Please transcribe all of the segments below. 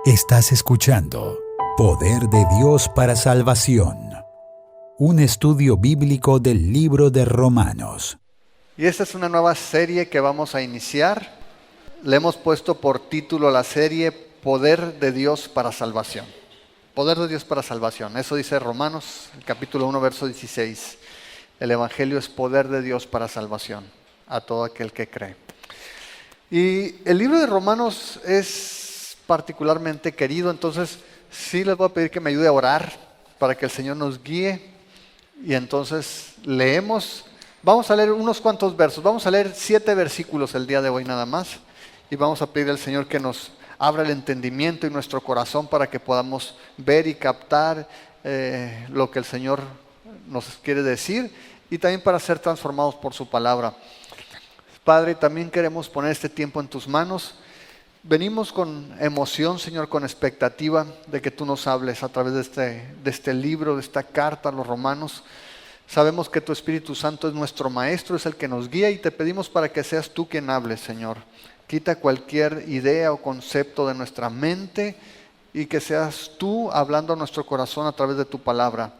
Estás escuchando Poder de Dios para Salvación, un estudio bíblico del libro de Romanos. Y esta es una nueva serie que vamos a iniciar. Le hemos puesto por título a la serie Poder de Dios para Salvación. Poder de Dios para Salvación. Eso dice Romanos, el capítulo 1, verso 16. El Evangelio es poder de Dios para salvación a todo aquel que cree. Y el libro de Romanos es particularmente querido, entonces sí les voy a pedir que me ayude a orar para que el Señor nos guíe. Y entonces leemos, vamos a leer unos cuantos versos, vamos a leer 7 versículos el día de hoy nada más. Y vamos a pedir al Señor que nos abra el entendimiento y nuestro corazón para que podamos ver y captar lo que el Señor nos quiere decir y también para ser transformados por su palabra. Padre, también queremos poner este tiempo en tus manos. Venimos con emoción, Señor, con expectativa de que tú nos hables a través de este libro, de esta carta a los romanos. Sabemos que tu Espíritu Santo es nuestro Maestro, es el que nos guía y te pedimos para que seas tú quien hables, Señor. Quita cualquier idea o concepto de nuestra mente y que seas tú hablando a nuestro corazón a través de tu palabra.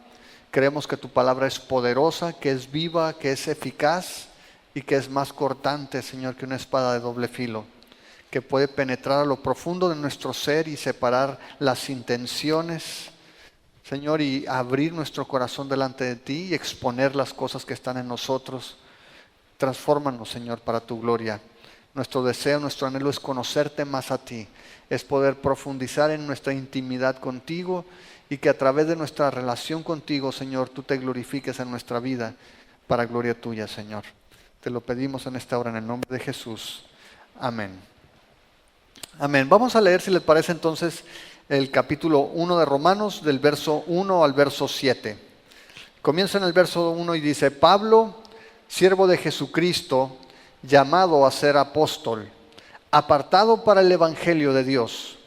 Creemos que tu palabra es poderosa, que es viva, que es eficaz y que es más cortante, Señor, que una espada de doble filo, que puede penetrar a lo profundo de nuestro ser y separar las intenciones, Señor, y abrir nuestro corazón delante de ti y exponer las cosas que están en nosotros. Transfórmanos, Señor, para tu gloria. Nuestro deseo, nuestro anhelo es conocerte más a ti, es poder profundizar en nuestra intimidad contigo y que a través de nuestra relación contigo, Señor, tú te glorifiques en nuestra vida para gloria tuya, Señor. Te lo pedimos en esta hora en el nombre de Jesús. Amén. Amén. Vamos a leer, si les parece entonces, el capítulo 1 de Romanos, del verso 1 al verso 7. Comienza en el verso 1 y dice: Pablo, siervo de Jesucristo, llamado a ser apóstol, apartado para el Evangelio de Dios,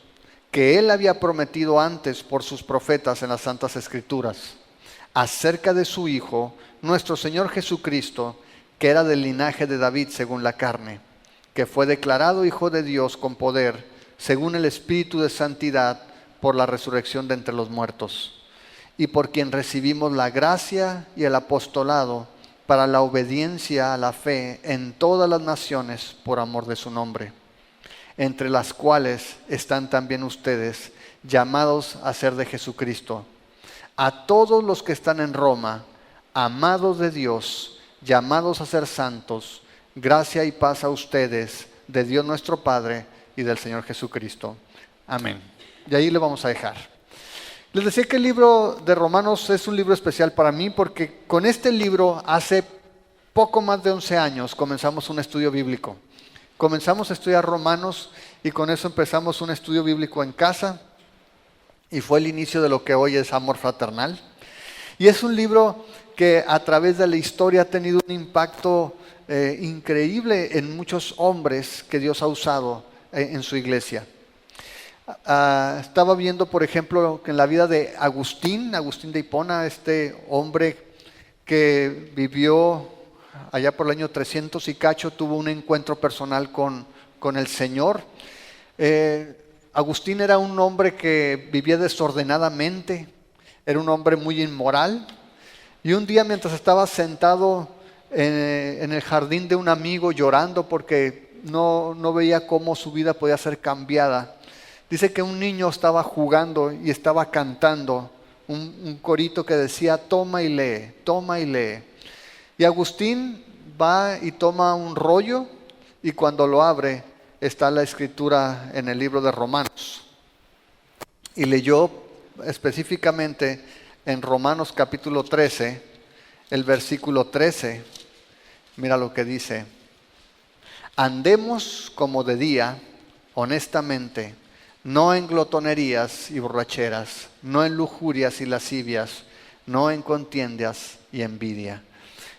que él había prometido antes por sus profetas en las Santas Escrituras, acerca de su Hijo, nuestro Señor Jesucristo, que era del linaje de David según la carne, que fue declarado Hijo de Dios con poder, según el Espíritu de Santidad, por la resurrección de entre los muertos, y por quien recibimos la gracia y el apostolado para la obediencia a la fe en todas las naciones por amor de su nombre, entre las cuales están también ustedes, llamados a ser de Jesucristo. A todos los que están en Roma, amados de Dios, llamados a ser santos, gracia y paz a ustedes, de Dios nuestro Padre y del Señor Jesucristo. Amén. Y ahí le vamos a dejar. Les decía que el libro de Romanos es un libro especial para mí porque con este libro hace poco más de 11 años comenzamos un estudio bíblico. Comenzamos a estudiar Romanos y con eso empezamos un estudio bíblico en casa y fue el inicio de lo que hoy es Amor Fraternal. Y es un libro que a través de la historia ha tenido un impacto increíble en muchos hombres que Dios ha usado en su iglesia. Estaba viendo, por ejemplo, que en la vida de Agustín de Hipona, este hombre que vivió allá por el año 300 y cacho, tuvo un encuentro personal con el Señor. Agustín era un hombre que vivía desordenadamente, era un hombre muy inmoral. Y un día, mientras estaba sentado en el jardín de un amigo llorando porque no veía cómo su vida podía ser cambiada, dice que un niño estaba jugando y estaba cantando un corito que decía: toma y lee, toma y lee. Y Agustín va y toma un rollo y cuando lo abre está la escritura en el libro de Romanos. Y leyó específicamente en Romanos capítulo 13, el versículo 13. Mira lo que dice: andemos como de día, honestamente, no en glotonerías y borracheras, no en lujurias y lascivias, no en contiendas y envidia.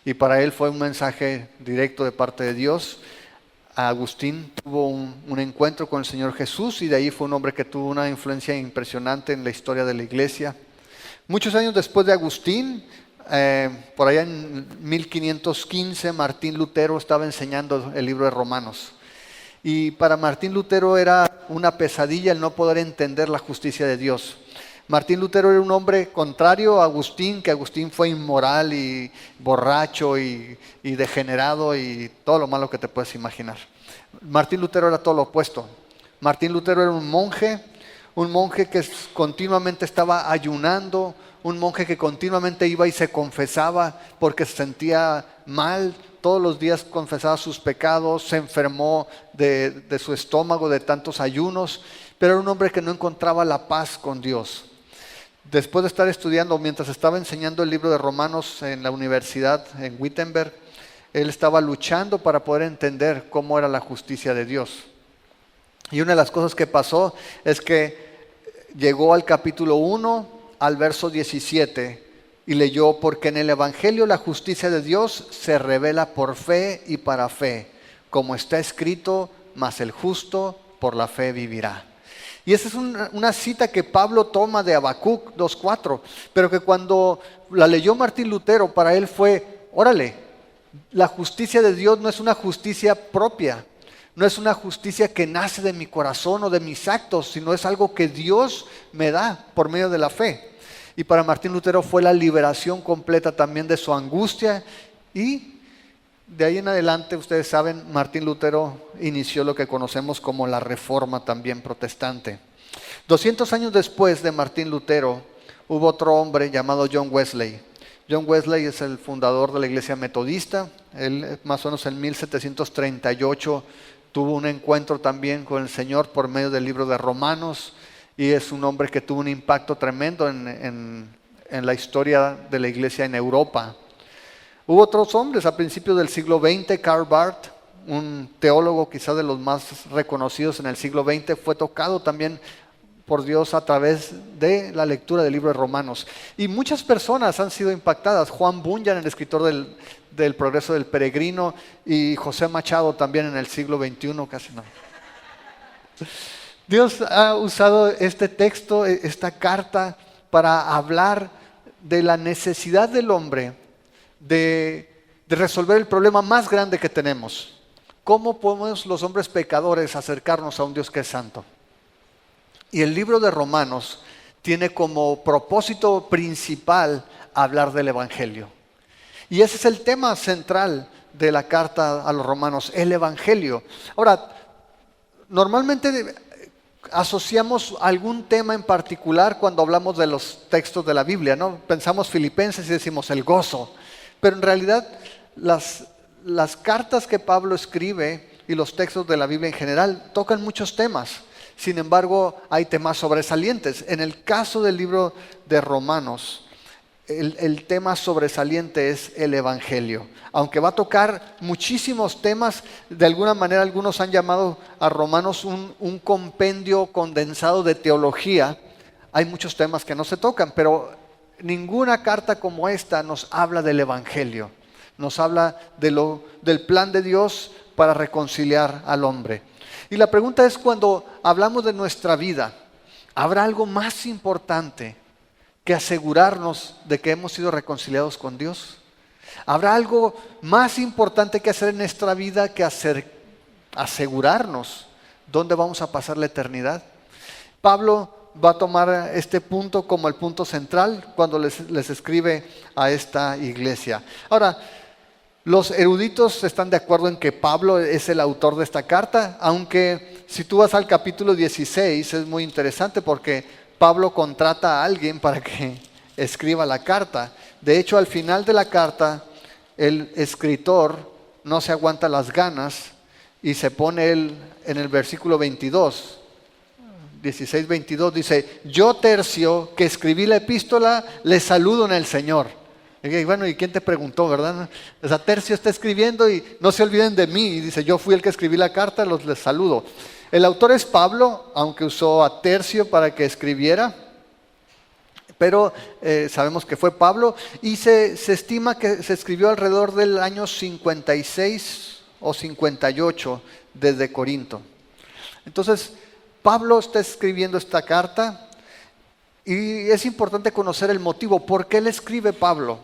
Y para él fue un mensaje directo de parte de Dios. Agustín tuvo un encuentro con el Señor Jesús y de ahí fue un hombre que tuvo una influencia impresionante en la historia de la iglesia. Muchos años después de Agustín, por allá en 1515, Martín Lutero estaba enseñando el libro de Romanos. Y para Martín Lutero era una pesadilla el no poder entender la justicia de Dios. Martín Lutero era un hombre contrario a Agustín, que Agustín fue inmoral y borracho y degenerado y todo lo malo que te puedes imaginar. Martín Lutero era todo lo opuesto. Martín Lutero era un monje que continuamente estaba ayunando, un monje que continuamente iba y se confesaba porque se sentía mal. Todos los días confesaba sus pecados, se enfermó de su estómago de tantos ayunos, pero era un hombre que no encontraba la paz con Dios. Después de estar estudiando, mientras estaba enseñando el libro de Romanos en la universidad en Wittenberg, él estaba luchando para poder entender cómo era la justicia de Dios. Y una de las cosas que pasó es que llegó al capítulo 1, al verso 17, y leyó: porque en el Evangelio la justicia de Dios se revela por fe y para fe, como está escrito, mas el justo por la fe vivirá. Y esa es una cita que Pablo toma de Habacuc 2:4, pero que cuando la leyó Martín Lutero, para él fue: órale, la justicia de Dios no es una justicia propia, no es una justicia que nace de mi corazón o de mis actos, sino es algo que Dios me da por medio de la fe. Y para Martín Lutero fue la liberación completa también de su angustia, y de ahí en adelante, ustedes saben, Martín Lutero inició lo que conocemos como la Reforma también protestante. 200 años después de Martín Lutero, hubo otro hombre llamado John Wesley. John Wesley es el fundador de la Iglesia Metodista. Él más o menos en 1738 tuvo un encuentro también con el Señor por medio del libro de Romanos, y es un hombre que tuvo un impacto tremendo en la historia de la Iglesia en Europa. Hubo otros hombres a principios del siglo XX. Karl Barth, un teólogo quizás de los más reconocidos en el siglo XX, fue tocado también por Dios a través de la lectura del libro de Romanos. Y muchas personas han sido impactadas. Juan Bunyan, el escritor del Progreso del Peregrino, y José Machado también en el siglo XXI, casi no. Dios ha usado este texto, esta carta, para hablar de la necesidad del hombre de resolver el problema más grande que tenemos. ¿Cómo podemos los hombres pecadores acercarnos a un Dios que es santo? Y el libro de Romanos tiene como propósito principal hablar del Evangelio. Y ese es el tema central de la carta a los romanos, el Evangelio. Ahora, normalmente asociamos algún tema en particular cuando hablamos de los textos de la Biblia, ¿no? Pensamos Filipenses y decimos el gozo. Pero en realidad las cartas que Pablo escribe y los textos de la Biblia en general tocan muchos temas. Sin embargo, hay temas sobresalientes. En el caso del libro de Romanos, el tema sobresaliente es el Evangelio. Aunque va a tocar muchísimos temas, de alguna manera algunos han llamado a Romanos un compendio condensado de teología. Hay muchos temas que no se tocan, pero ninguna carta como esta nos habla del Evangelio. Nos habla del plan de Dios para reconciliar al hombre. Y la pregunta es, cuando hablamos de nuestra vida, ¿habrá algo más importante que asegurarnos de que hemos sido reconciliados con Dios? ¿Habrá algo más importante que hacer en nuestra vida que asegurarnos dónde vamos a pasar la eternidad? Pablo va a tomar este punto como el punto central cuando les escribe a esta iglesia. Ahora, los eruditos están de acuerdo en que Pablo es el autor de esta carta, aunque si tú vas al capítulo 16 es muy interesante porque Pablo contrata a alguien para que escriba la carta. De hecho, al final de la carta, el escritor no se aguanta las ganas y se pone él en el versículo 22, 16-22, dice: yo, Tercio, que escribí la epístola, les saludo en el Señor. Y bueno, ¿y quién te preguntó, verdad? O sea, Tercio está escribiendo y no se olviden de mí. Y dice: yo fui el que escribí la carta, les saludo. El autor es Pablo, aunque usó a Tercio para que escribiera, pero sabemos que fue Pablo, y se estima que se escribió alrededor del año 56 o 58 desde Corinto. Entonces, Pablo está escribiendo esta carta y es importante conocer el motivo. ¿Por qué le escribe Pablo?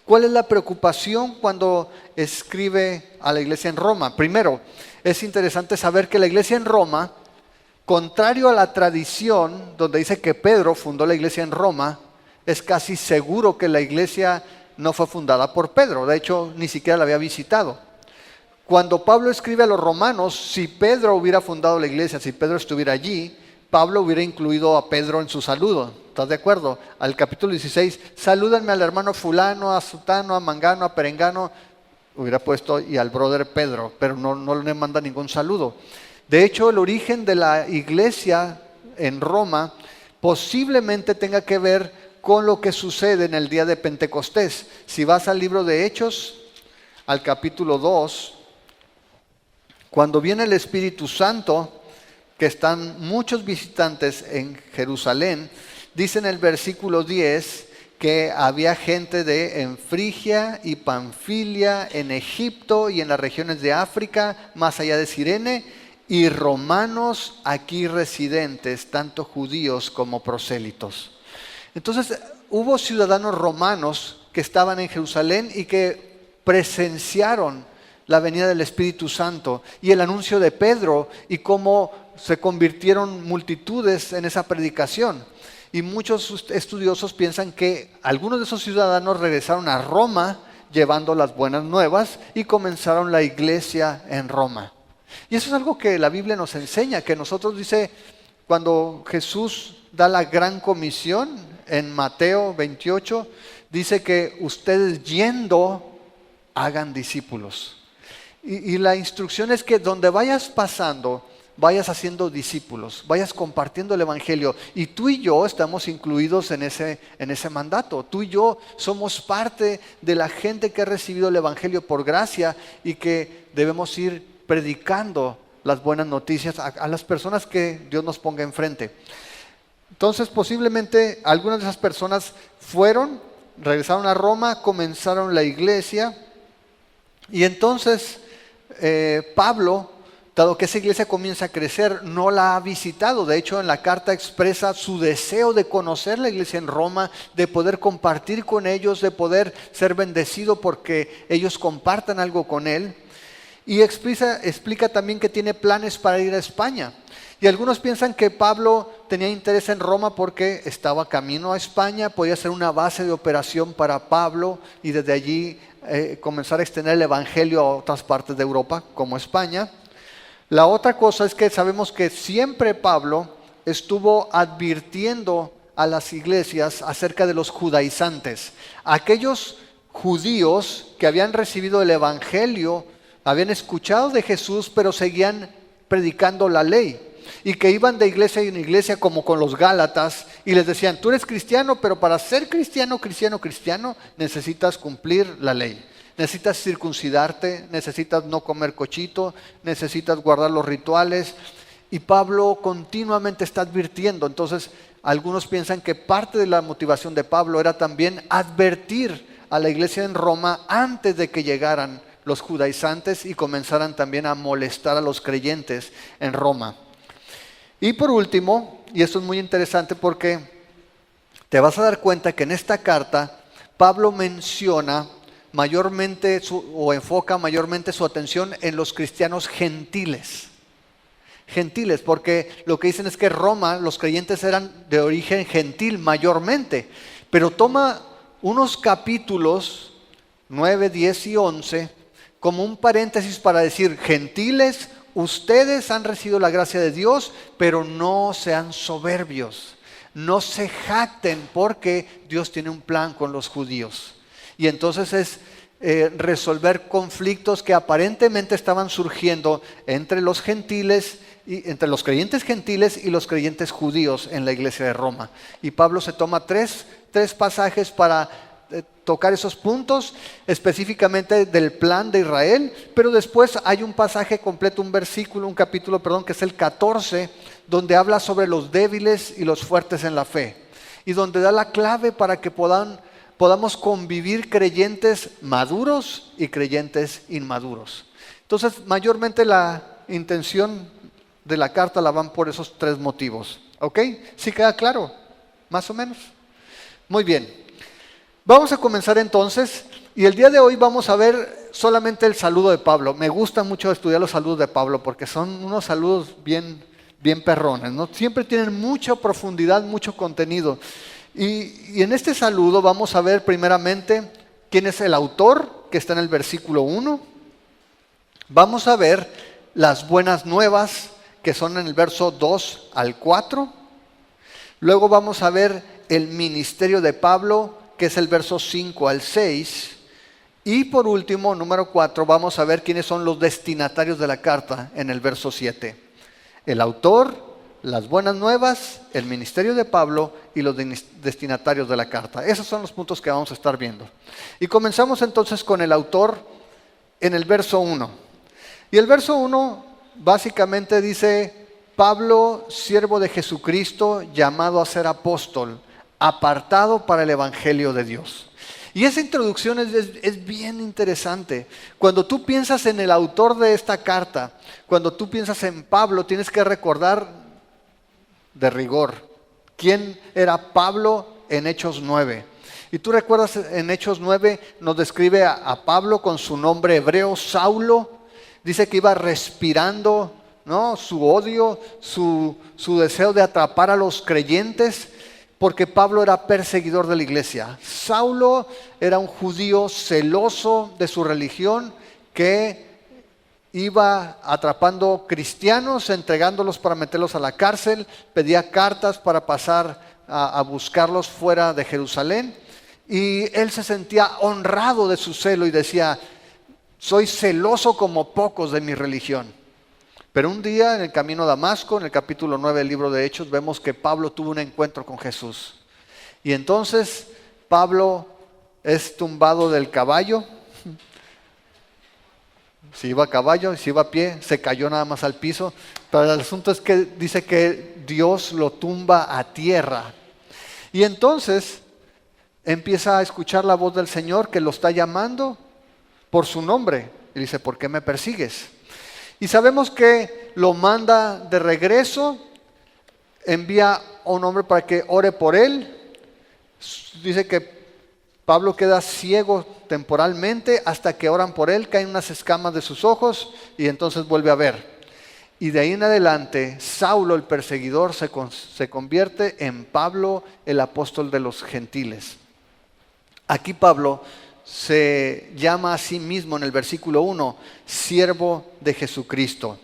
¿Cuál es la preocupación cuando escribe a la iglesia en Roma? Primero, es interesante saber que la iglesia en Roma Contrario a la tradición, donde dice que Pedro fundó la iglesia en Roma, es casi seguro que la iglesia no fue fundada por Pedro. De hecho, ni siquiera la había visitado. Cuando Pablo escribe a los romanos, si Pedro hubiera fundado la iglesia, si Pedro estuviera allí, Pablo hubiera incluido a Pedro en su saludo. ¿Estás de acuerdo? Al capítulo 16, salúdenme al hermano fulano, a sutano, a mangano, a perengano. Hubiera puesto y al brother Pedro, pero no le manda ningún saludo. De hecho, el origen de la iglesia en Roma posiblemente tenga que ver con lo que sucede en el día de Pentecostés. Si vas al libro de Hechos, al capítulo 2, cuando viene el Espíritu Santo, que están muchos visitantes en Jerusalén, dice en el versículo 10 que había gente en Frigia y Panfilia, en Egipto y en las regiones de África, más allá de Cirene, y romanos aquí residentes, tanto judíos como prosélitos. Entonces hubo ciudadanos romanos que estaban en Jerusalén y que presenciaron la venida del Espíritu Santo y el anuncio de Pedro y cómo se convirtieron multitudes en esa predicación. Y muchos estudiosos piensan que algunos de esos ciudadanos regresaron a Roma llevando las buenas nuevas y comenzaron la iglesia en Roma. Y eso es algo que la Biblia nos enseña, que nosotros dice, cuando Jesús da la gran comisión en Mateo 28, dice que ustedes yendo hagan discípulos. Y la instrucción es que donde vayas pasando, vayas haciendo discípulos, vayas compartiendo el Evangelio. Y tú y yo estamos incluidos en ese mandato. Tú y yo somos parte de la gente que ha recibido el Evangelio por gracia y que debemos ir predicando las buenas noticias a las personas que Dios nos ponga enfrente. Entonces, posiblemente algunas de esas personas regresaron a Roma, comenzaron la iglesia y entonces Pablo, dado que esa iglesia comienza a crecer, no la ha visitado. De hecho, en la carta expresa su deseo de conocer la iglesia en Roma, de poder compartir con ellos, de poder ser bendecido porque ellos compartan algo con él. Y explica también que tiene planes para ir a España. Y algunos piensan que Pablo tenía interés en Roma porque estaba camino a España, podía ser una base de operación para Pablo y desde allí comenzar a extender el evangelio a otras partes de Europa, como España. La otra cosa es que sabemos que siempre Pablo estuvo advirtiendo a las iglesias acerca de los judaizantes. Aquellos judíos que habían recibido el evangelio, habían escuchado de Jesús, pero seguían predicando la ley. Y que iban de iglesia en iglesia como con los Gálatas y les decían, tú eres cristiano, pero para ser cristiano, necesitas cumplir la ley. Necesitas circuncidarte, necesitas no comer cochito, necesitas guardar los rituales. Y Pablo continuamente está advirtiendo. Entonces, algunos piensan que parte de la motivación de Pablo era también advertir a la iglesia en Roma antes de que llegaran los judaizantes y comenzaran también a molestar a los creyentes en Roma. Y por último, y esto es muy interesante porque te vas a dar cuenta que en esta carta Pablo menciona mayormente o enfoca mayormente su atención en los cristianos gentiles. Gentiles, porque lo que dicen es que Roma, los creyentes eran de origen gentil mayormente, pero toma unos capítulos 9, 10 y 11 como un paréntesis para decir, gentiles, ustedes han recibido la gracia de Dios, pero no sean soberbios, no se jacten porque Dios tiene un plan con los judíos. Y entonces es resolver conflictos que aparentemente estaban surgiendo entre los gentiles, entre los creyentes gentiles y los creyentes judíos en la iglesia de Roma. Y Pablo se toma tres pasajes para tocar esos puntos, específicamente del plan de Israel, pero después hay un pasaje completo, un capítulo, que es el 14, donde habla sobre los débiles y los fuertes en la fe, y donde da la clave para que podamos convivir creyentes maduros y creyentes inmaduros. Entonces, mayormente la intención de la carta la van por esos tres motivos. ¿Ok? ¿Sí queda claro? ¿Más o menos? Muy bien. Vamos a comenzar entonces, y el día de hoy vamos a ver solamente el saludo de Pablo. Me gusta mucho estudiar los saludos de Pablo porque son unos saludos bien bien perrones, ¿no? Siempre tienen mucha profundidad, mucho contenido. Y en este saludo vamos a ver primeramente quién es el autor, que está en el versículo 1. Vamos a ver las buenas nuevas, que son en el verso 2 al 4. Luego vamos a ver el ministerio de Pablo, que es el verso 5 al 6. Y por último, número 4, vamos a ver quiénes son los destinatarios de la carta en el verso 7. El autor, las buenas nuevas, el ministerio de Pablo y los destinatarios de la carta. Esos son los puntos que vamos a estar viendo. Y comenzamos entonces con el autor en el verso 1. Y el verso 1 básicamente dice: Pablo, siervo de Jesucristo, llamado a ser apóstol, apartado para el evangelio de Dios. Y esa introducción es bien interesante. Cuando tú piensas en el autor de esta carta, cuando tú piensas en Pablo, tienes que recordar de rigor quién era Pablo en Hechos 9. Y tú recuerdas, en Hechos 9 nos describe a Pablo con su nombre hebreo, Saulo. Dice que iba respirando, ¿no?, su odio, su deseo de atrapar a los creyentes, porque Pablo era perseguidor de la iglesia. Saulo era un judío celoso de su religión que iba atrapando cristianos, entregándolos para meterlos a la cárcel, pedía cartas para pasar a buscarlos fuera de Jerusalén, y él se sentía honrado de su celo y decía: soy celoso como pocos de mi religión. Pero un día en el camino a Damasco, en el capítulo 9 del libro de Hechos, vemos que Pablo tuvo un encuentro con Jesús. Y entonces Pablo es tumbado del caballo. Si iba a caballo y si iba a pie, se cayó nada más al piso. Pero el asunto es que dice que Dios lo tumba a tierra. Y entonces empieza a escuchar la voz del Señor que lo está llamando por su nombre. Y dice: ¿por qué me persigues? Y sabemos que lo manda de regreso, envía a un hombre para que ore por él. Dice que Pablo queda ciego temporalmente hasta que oran por él, caen unas escamas de sus ojos y entonces vuelve a ver. Y de ahí en adelante, Saulo el perseguidor se convierte en Pablo el apóstol de los gentiles. Aquí Pablo se llama a sí mismo en el versículo 1, siervo de Jesucristo.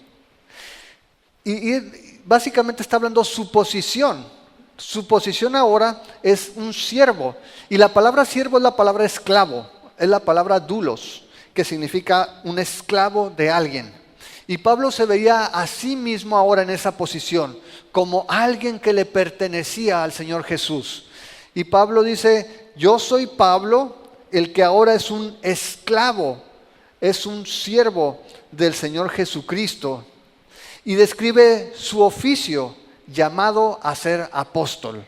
Y básicamente está hablando su posición. Su posición ahora es un siervo. Y la palabra siervo es la palabra esclavo, es la palabra doulos, que significa un esclavo de alguien. Y Pablo se veía a sí mismo ahora en esa posición, como alguien que le pertenecía al Señor Jesús. Y Pablo dice: yo soy Pablo, el que ahora es un esclavo, es un siervo del Señor Jesucristo. Y describe su oficio, llamado a ser apóstol.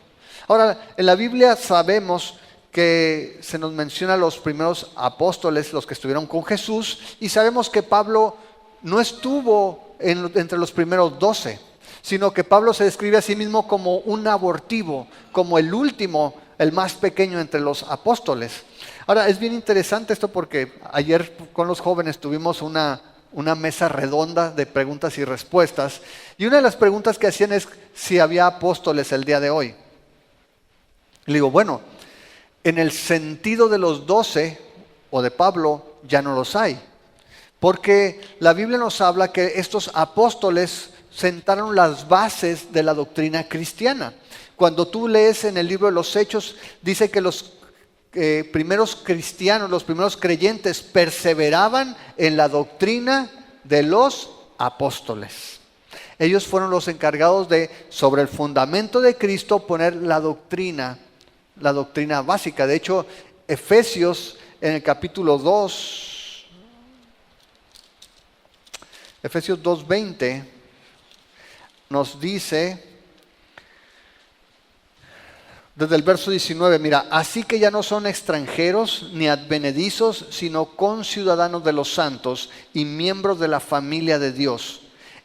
Ahora, en la Biblia sabemos que se nos menciona los primeros apóstoles, los que estuvieron con Jesús, y sabemos que Pablo no estuvo entre los primeros 12, sino que Pablo se describe a sí mismo como un abortivo, como el último, el más pequeño entre los apóstoles. Ahora, es bien interesante esto porque ayer con los jóvenes tuvimos una mesa redonda de preguntas y respuestas, y una de las preguntas que hacían es si había apóstoles el día de hoy. Le digo, bueno, en el sentido de los 12 o de Pablo ya no los hay, porque la Biblia nos habla que estos apóstoles sentaron las bases de la doctrina cristiana. Cuando tú lees en el libro de los Hechos, dice que los primeros cristianos, los primeros creyentes perseveraban en la doctrina de los apóstoles. Ellos fueron los encargados de, sobre el fundamento de Cristo, poner la doctrina básica. De hecho, Efesios en el capítulo 2, Efesios 2:20 nos dice, desde el verso 19, mira: así que ya no son extranjeros ni advenedizos, sino conciudadanos de los santos y miembros de la familia de Dios,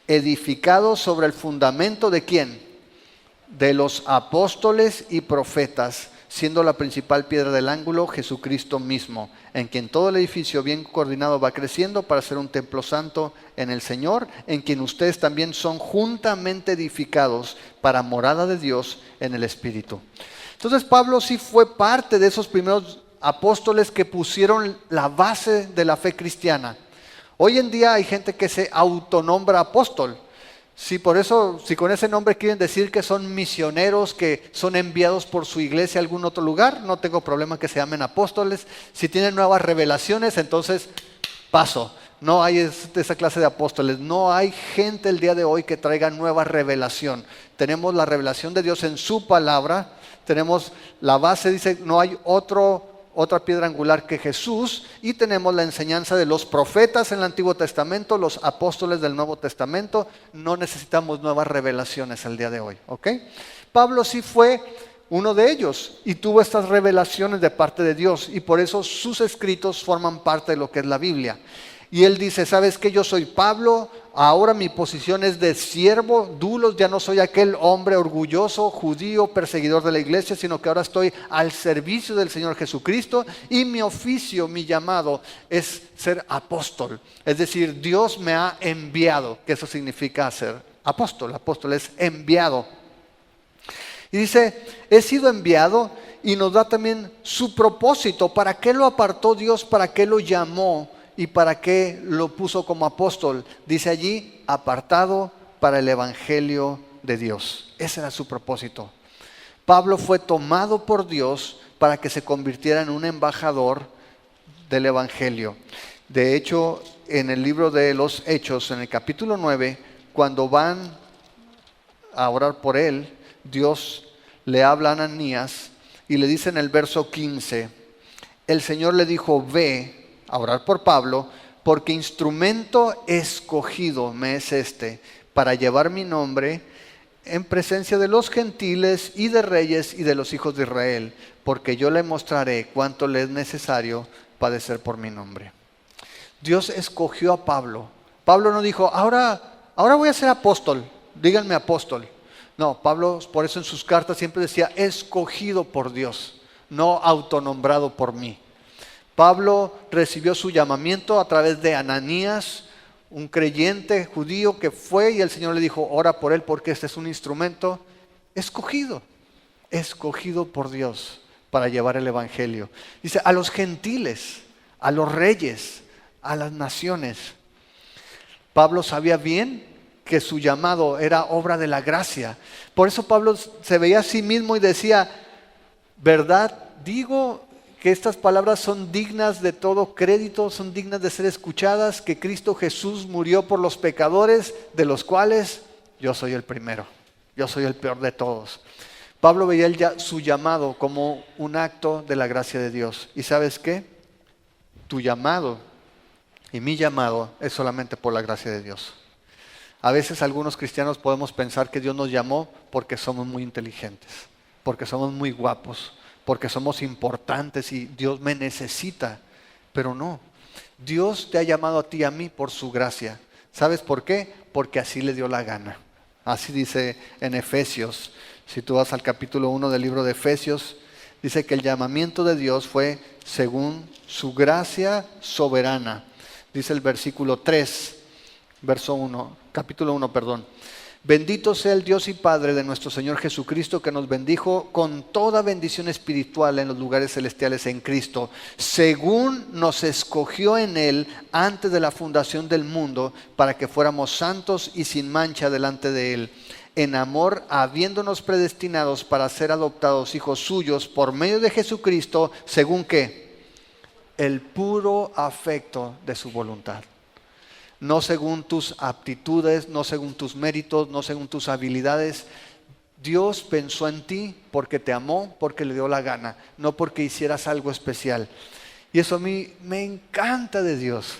edificados sobre el fundamento de ¿quién? De los apóstoles y profetas, siendo la principal piedra del ángulo Jesucristo mismo, en quien todo el edificio bien coordinado va creciendo para ser un templo santo en el Señor, en quien ustedes también son juntamente edificados para morada de Dios en el Espíritu. Entonces Pablo sí fue parte de esos primeros apóstoles que pusieron la base de la fe cristiana. Hoy en día hay gente que se autonombra apóstol. Si por eso, si con ese nombre quieren decir que son misioneros, que son enviados por su iglesia a algún otro lugar, no tengo problema que se llamen apóstoles. Si tienen nuevas revelaciones, entonces paso. No hay esa clase de apóstoles. No hay gente el día de hoy que traiga nueva revelación. Tenemos la revelación de Dios en su palabra. Tenemos la base, dice, no hay otra piedra angular que Jesús, y tenemos la enseñanza de los profetas en el Antiguo Testamento, los apóstoles del Nuevo Testamento. No necesitamos nuevas revelaciones al día de hoy, ¿ok? Pablo sí fue uno de ellos y tuvo estas revelaciones de parte de Dios, y por eso sus escritos forman parte de lo que es la Biblia. Y él dice, ¿sabes qué? Yo soy Pablo, ahora mi posición es de siervo, dulos, ya no soy aquel hombre orgulloso, judío, perseguidor de la iglesia, sino que ahora estoy al servicio del Señor Jesucristo, y mi oficio, mi llamado es ser apóstol. Es decir, Dios me ha enviado, que eso significa ser apóstol. Apóstol es enviado. Y dice, he sido enviado, y nos da también su propósito. ¿Para qué lo apartó Dios? ¿Para qué lo llamó? ¿Y para qué lo puso como apóstol? Dice allí, apartado para el evangelio de Dios. Ese era su propósito. Pablo fue tomado por Dios para que se convirtiera en un embajador del evangelio. De hecho, en el libro de los Hechos, en el capítulo 9, cuando van a orar por él, Dios le habla a Ananías y le dice en el verso 15, el Señor le dijo, ve a orar por Pablo, porque instrumento escogido me es este, para llevar mi nombre en presencia de los gentiles y de reyes y de los hijos de Israel, porque yo le mostraré cuánto le es necesario padecer por mi nombre. Dios escogió a Pablo. Pablo no dijo, ahora voy a ser apóstol, díganme apóstol. No, Pablo por eso en sus cartas siempre decía, escogido por Dios, no autonombrado por mí. Pablo recibió su llamamiento a través de Ananías, un creyente judío que fue, y el Señor le dijo, ora por él porque este es un instrumento escogido por Dios para llevar el evangelio. Dice, a los gentiles, a los reyes, a las naciones. Pablo sabía bien que su llamado era obra de la gracia. Por eso Pablo se veía a sí mismo y decía, ¿verdad? Digo que estas palabras son dignas de todo crédito, son dignas de ser escuchadas, que Cristo Jesús murió por los pecadores, de los cuales yo soy el primero, yo soy el peor de todos. Pablo veía su llamado como un acto de la gracia de Dios. ¿Y sabes qué? Tu llamado y mi llamado es solamente por la gracia de Dios. A veces algunos cristianos podemos pensar que Dios nos llamó porque somos muy inteligentes, porque somos muy guapos, porque somos importantes y Dios me necesita. Pero no, Dios te ha llamado a ti y a mí por su gracia. ¿Sabes por qué? Porque así le dio la gana. Así dice en Efesios. Si tú vas al capítulo 1 del libro de Efesios, dice que el llamamiento de Dios fue según su gracia soberana. Dice el versículo 3, capítulo 1, perdón. Bendito sea el Dios y Padre de nuestro Señor Jesucristo, que nos bendijo con toda bendición espiritual en los lugares celestiales en Cristo, según nos escogió en Él antes de la fundación del mundo, para que fuéramos santos y sin mancha delante de Él, en amor, habiéndonos predestinados para ser adoptados hijos suyos por medio de Jesucristo, según ¿qué? El puro afecto de su voluntad. No según tus aptitudes, no según tus méritos, no según tus habilidades. Dios pensó en ti porque te amó, porque le dio la gana, no porque hicieras algo especial. Y eso a mí me encanta de Dios,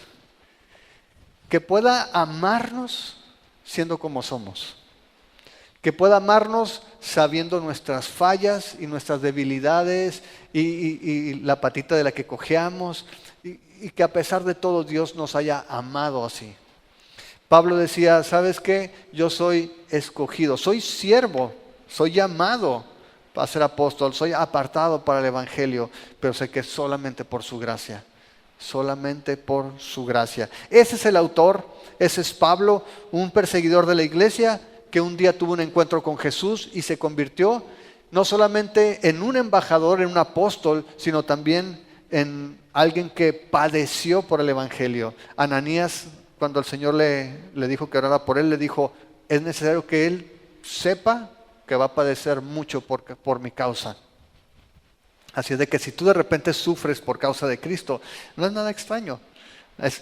que pueda amarnos siendo como somos, que pueda amarnos sabiendo nuestras fallas y nuestras debilidades y la patita de la que cojeamos, y que a pesar de todo Dios nos haya amado así. Pablo decía, ¿sabes qué? Yo soy escogido, soy siervo, soy llamado para ser apóstol, soy apartado para el Evangelio, pero sé que es solamente por su gracia. Solamente por su gracia. Ese es el autor, ese es Pablo, un perseguidor de la iglesia que un día tuvo un encuentro con Jesús y se convirtió no solamente en un embajador, en un apóstol, sino también en alguien que padeció por el Evangelio. Ananías, cuando el Señor le dijo que orara por él, le dijo, es necesario que él sepa que va a padecer mucho por mi causa. Así es de que si tú de repente sufres por causa de Cristo, no es nada extraño.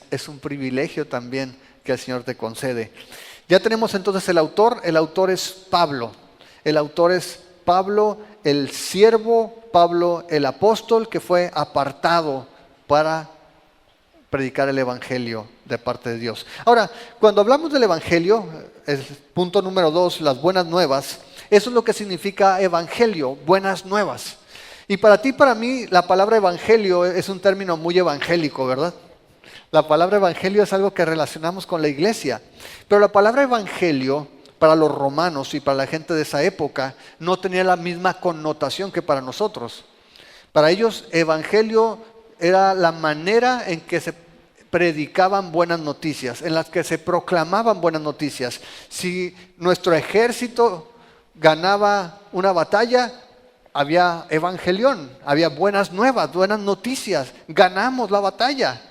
Es un privilegio también que el Señor te concede. Ya tenemos entonces el autor es Pablo. El autor es Pablo, el siervo, Pablo, el apóstol que fue apartado para predicar el Evangelio de parte de Dios. Ahora, cuando hablamos del Evangelio, el punto número 2, las buenas nuevas, eso es lo que significa Evangelio, buenas nuevas. Y para ti, para mí, la palabra evangelio es un término muy evangélico, ¿verdad? La palabra evangelio es algo que relacionamos con la iglesia. Pero la palabra evangelio, para los romanos y para la gente de esa época, no tenía la misma connotación que para nosotros. Para ellos, evangelio era la manera en que se predicaban buenas noticias, en las que se proclamaban buenas noticias. Si nuestro ejército ganaba una batalla, había evangelión, había buenas nuevas, buenas noticias, ganamos la batalla.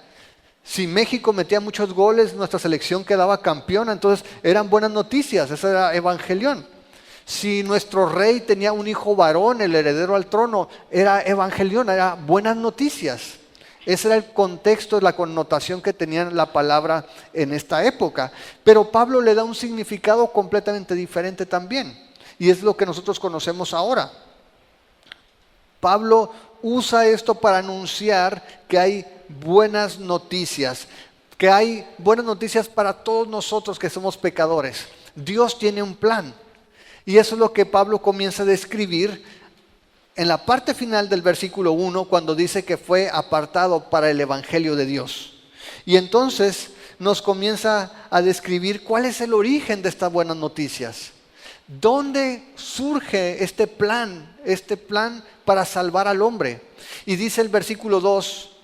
Si México metía muchos goles, nuestra selección quedaba campeona, entonces eran buenas noticias, eso era evangelión. Si nuestro rey tenía un hijo varón, el heredero al trono, era evangelión, era buenas noticias. Ese era el contexto, la connotación que tenía la palabra en esta época. Pero Pablo le da un significado completamente diferente también, y es lo que nosotros conocemos ahora. Pablo usa esto para anunciar que hay buenas noticias, que hay buenas noticias para todos nosotros que somos pecadores. Dios tiene un plan. Y eso es lo que Pablo comienza a describir en la parte final del versículo 1, cuando dice que fue apartado para el Evangelio de Dios. Y entonces nos comienza a describir cuál es el origen de estas buenas noticias. ¿Dónde surge este plan para salvar al hombre? Y dice el versículo 2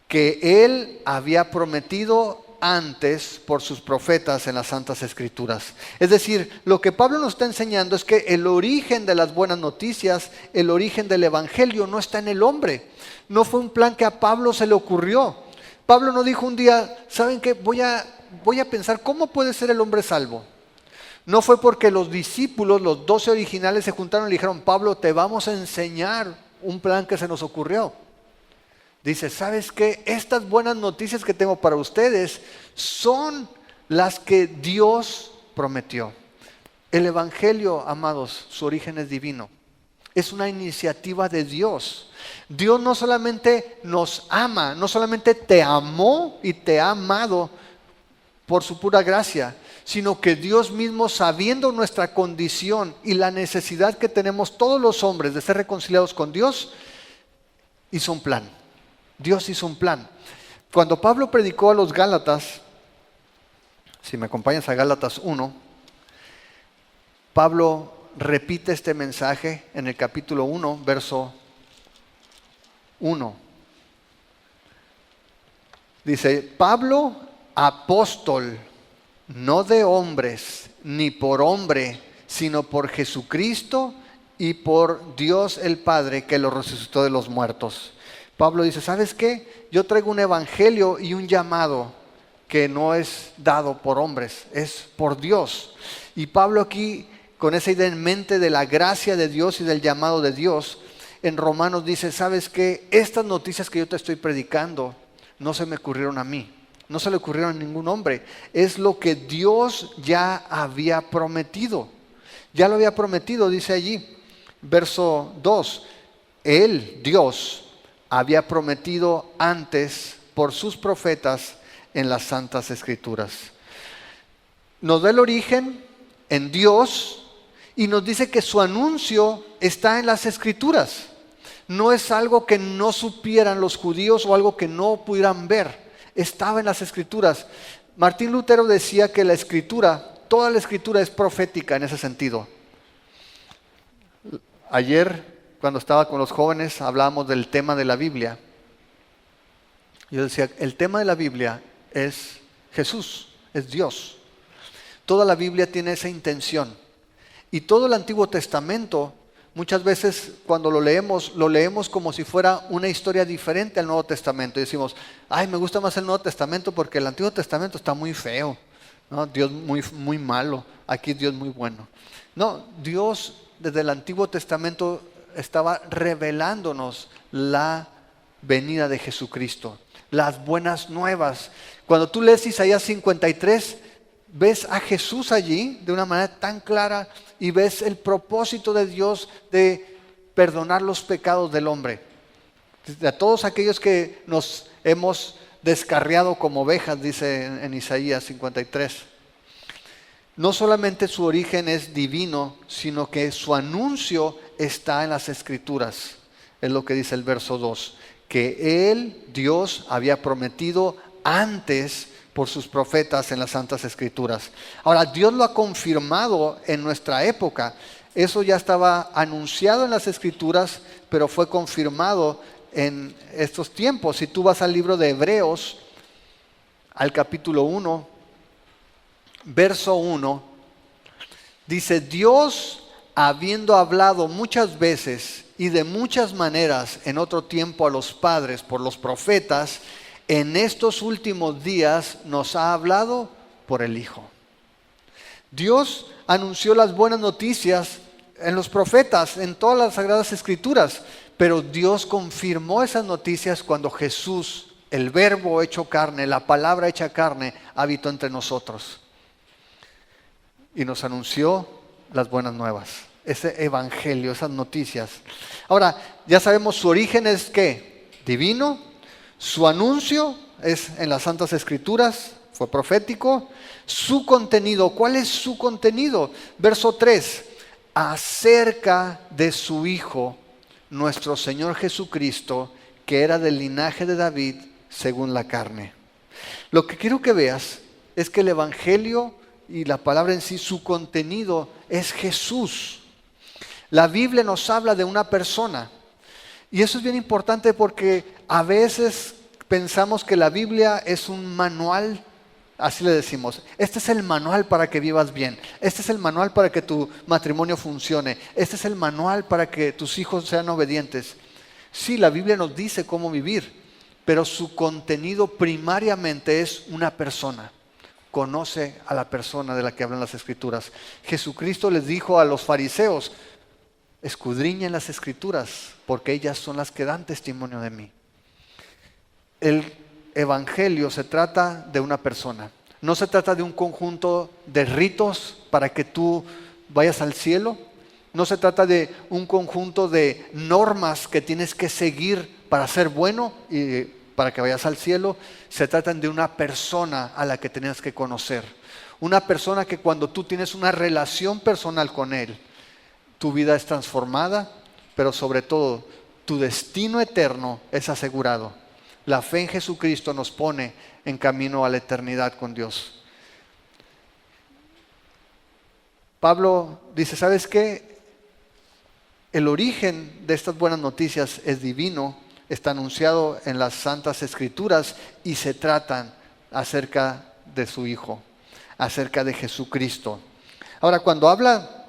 que él había prometido antes por sus profetas en las Santas Escrituras. Es decir, lo que Pablo nos está enseñando es que el origen de las buenas noticias, el origen del Evangelio no está en el hombre. No fue un plan que a Pablo se le ocurrió. Pablo no dijo un día, ¿saben qué? Voy a pensar, ¿cómo puede ser el hombre salvo? No fue porque los discípulos, los 12 originales, se juntaron y le dijeron, Pablo, te vamos a enseñar un plan que se nos ocurrió. Dice, ¿sabes qué? Estas buenas noticias que tengo para ustedes son las que Dios prometió. El Evangelio, amados, su origen es divino. Es una iniciativa de Dios. Dios no solamente nos ama, no solamente te amó y te ha amado por su pura gracia, sino que Dios mismo, sabiendo nuestra condición y la necesidad que tenemos todos los hombres de ser reconciliados con Dios, hizo un plan. Dios hizo un plan. Cuando Pablo predicó a los Gálatas, si me acompañas a Gálatas 1, Pablo repite este mensaje en el capítulo 1, verso 1. Dice, Pablo, apóstol, no de hombres, ni por hombre, sino por Jesucristo y por Dios el Padre que lo resucitó de los muertos. Pablo dice, ¿sabes qué? Yo traigo un evangelio y un llamado que no es dado por hombres, es por Dios. Y Pablo aquí, con esa idea en mente de la gracia de Dios y del llamado de Dios, en Romanos dice, ¿sabes qué? Estas noticias que yo te estoy predicando no se me ocurrieron a mí. No se le ocurrieron a ningún hombre. Es lo que Dios ya había prometido. Ya lo había prometido, dice allí, verso 2. Él, Dios, había prometido antes por sus profetas en las Santas Escrituras. Nos da el origen en Dios y nos dice que su anuncio está en las Escrituras. No es algo que no supieran los judíos o algo que no pudieran ver. Estaba en las Escrituras. Martín Lutero decía que la Escritura, toda la Escritura es profética en ese sentido. Ayer, cuando estaba con los jóvenes, hablábamos del tema de la Biblia. Yo decía, el tema de la Biblia es Jesús, es Dios. Toda la Biblia tiene esa intención. Y todo el Antiguo Testamento, muchas veces cuando lo leemos como si fuera una historia diferente al Nuevo Testamento. Y decimos, ay, me gusta más el Nuevo Testamento porque el Antiguo Testamento está muy feo, ¿no? Dios muy malo, aquí Dios muy bueno. No, Dios desde el Antiguo Testamento estaba revelándonos la venida de Jesucristo, las buenas nuevas. Cuando tú lees Isaías 53, ves a Jesús allí de una manera tan clara y ves el propósito de Dios de perdonar los pecados del hombre. A todos aquellos que nos hemos descarriado como ovejas, dice en Isaías 53. No solamente su origen es divino, sino que su anuncio está en las Escrituras. Es lo que dice el verso 2, que Él, Dios, había prometido antes por sus profetas en las Santas Escrituras. Ahora, Dios lo ha confirmado en nuestra época. Eso ya estaba anunciado en las Escrituras, pero fue confirmado en estos tiempos. Si tú vas al libro de Hebreos, al capítulo 1, verso 1, dice, Dios, habiendo hablado muchas veces y de muchas maneras en otro tiempo a los padres por los profetas, en estos últimos días nos ha hablado por el Hijo. Dios anunció las buenas noticias en los profetas, en todas las Sagradas Escrituras, pero Dios confirmó esas noticias cuando Jesús, el Verbo hecho carne, la palabra hecha carne, habitó entre nosotros. Y nos anunció las buenas nuevas, ese evangelio, esas noticias. Ahora, ya sabemos su origen es ¿qué? Divino. Su anuncio es en las Santas Escrituras, fue profético. Su contenido, ¿cuál es su contenido? Verso 3, acerca de su Hijo, nuestro Señor Jesucristo, que era del linaje de David según la carne. Lo que quiero que veas es que el evangelio y la palabra en sí, su contenido es Jesús. La Biblia nos habla de una persona. Y eso es bien importante porque a veces pensamos que la Biblia es un manual, así le decimos, este es el manual para que vivas bien, este es el manual para que tu matrimonio funcione, este es el manual para que tus hijos sean obedientes. Sí, la Biblia nos dice cómo vivir, pero su contenido primariamente es una persona. Conoce a la persona de la que hablan las Escrituras. Jesucristo les dijo a los fariseos, escudriñen las Escrituras, porque ellas son las que dan testimonio de mí. El evangelio se trata de una persona. No se trata de un conjunto de ritos para que tú vayas al cielo. No se trata de un conjunto de normas que tienes que seguir para ser bueno y para que vayas al cielo. Se trata de una persona a la que tienes que conocer. Una persona que cuando tú tienes una relación personal con Él, tu vida es transformada, pero sobre todo tu destino eterno es asegurado. La fe en Jesucristo nos pone en camino a la eternidad con Dios. Pablo dice, ¿sabes qué? El origen de estas buenas noticias es divino, está anunciado en las Santas Escrituras y se tratan acerca de su Hijo, acerca de Jesucristo. Ahora, cuando habla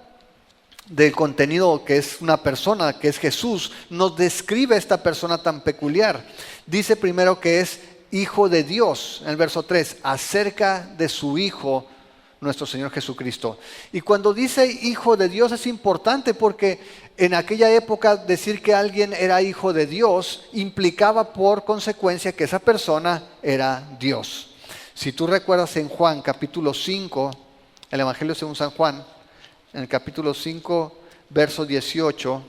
del contenido que es una persona, que es Jesús, nos describe a esta persona tan peculiar. Dice primero que es Hijo de Dios, en el verso 3, acerca de su Hijo, nuestro Señor Jesucristo. Y cuando dice Hijo de Dios es importante porque en aquella época decir que alguien era Hijo de Dios implicaba por consecuencia que esa persona era Dios. Si tú recuerdas en Juan capítulo 5, el Evangelio según San Juan, en el capítulo 5, verso 18.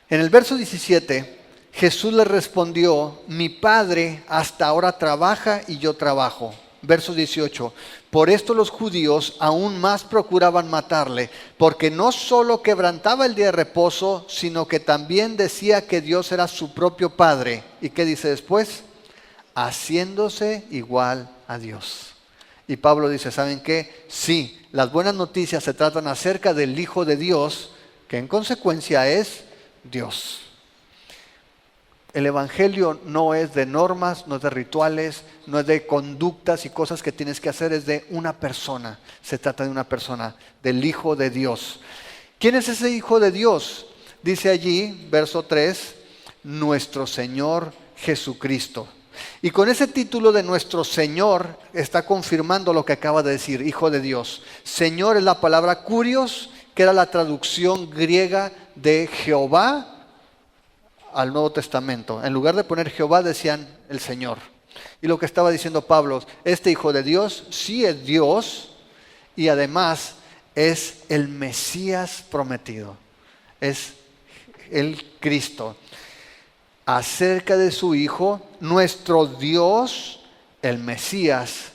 En el verso 17, Jesús le respondió, mi Padre hasta ahora trabaja y yo trabajo. Verso 18, por esto los judíos aún más procuraban matarle, porque no solo quebrantaba el día de reposo, sino que también decía que Dios era su propio Padre. ¿Y qué dice después? Haciéndose igual a Dios. Y Pablo dice, ¿saben qué? Sí, las buenas noticias se tratan acerca del Hijo de Dios, que en consecuencia es Dios. El Evangelio no es de normas, no es de rituales, no es de conductas y cosas que tienes que hacer, es de una persona. Se trata de una persona, del Hijo de Dios. ¿Quién es ese Hijo de Dios? Dice allí, verso 3, nuestro Señor Jesucristo. Y con ese título de nuestro Señor está confirmando lo que acaba de decir, Hijo de Dios. Señor es la palabra kurios, que era la traducción griega de Jehová al Nuevo Testamento. En lugar de poner Jehová decían el Señor. Y lo que estaba diciendo Pablo, este Hijo de Dios sí es Dios y además es el Mesías prometido. Es el Cristo. Acerca de su Hijo, nuestro Dios, el Mesías,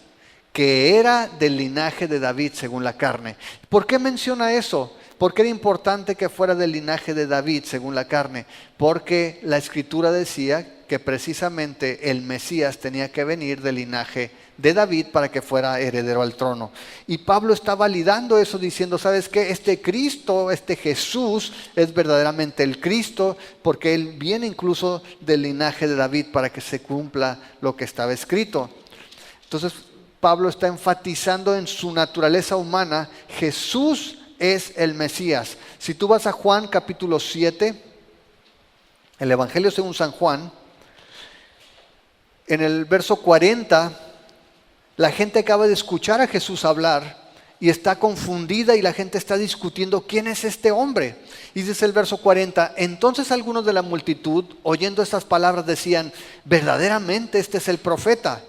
que era del linaje de David según la carne. ¿Por qué menciona eso? ¿Por qué era importante que fuera del linaje de David según la carne? Porque la Escritura decía que precisamente el Mesías tenía que venir del linaje de David para que fuera heredero al trono. Y Pablo está validando eso diciendo, ¿sabes qué? Este Cristo, este Jesús es verdaderamente el Cristo porque Él viene incluso del linaje de David para que se cumpla lo que estaba escrito. Entonces Pablo está enfatizando en su naturaleza humana, Jesús es el Mesías. Si tú vas a Juan capítulo 7, el Evangelio según San Juan, en el verso 40, la gente acaba de escuchar a Jesús hablar y está confundida y la gente está discutiendo quién es este hombre. Y dice el verso 40, entonces algunos de la multitud, oyendo estas palabras, decían, verdaderamente este es el profeta.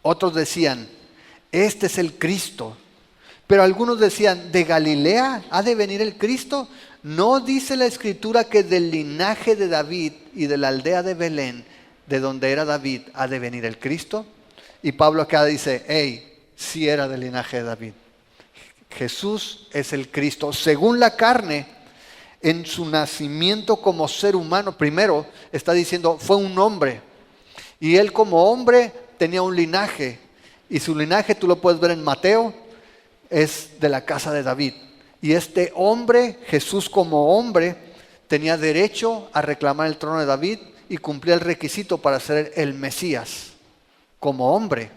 Otros decían, este es el Cristo. Pero algunos decían, ¿de Galilea ha de venir el Cristo? ¿No dice la Escritura que del linaje de David y de la aldea de Belén, de donde era David, ha de venir el Cristo? Y Pablo acá dice, sí era del linaje de David. Jesús es el Cristo. Según la carne, en su nacimiento como ser humano, primero está diciendo, fue un hombre. Y él como hombre tenía un linaje. Y su linaje tú lo puedes ver en Mateo, es de la casa de David. Y este hombre, Jesús como hombre, tenía derecho a reclamar el trono de David y cumplía el requisito para ser el Mesías, como hombre.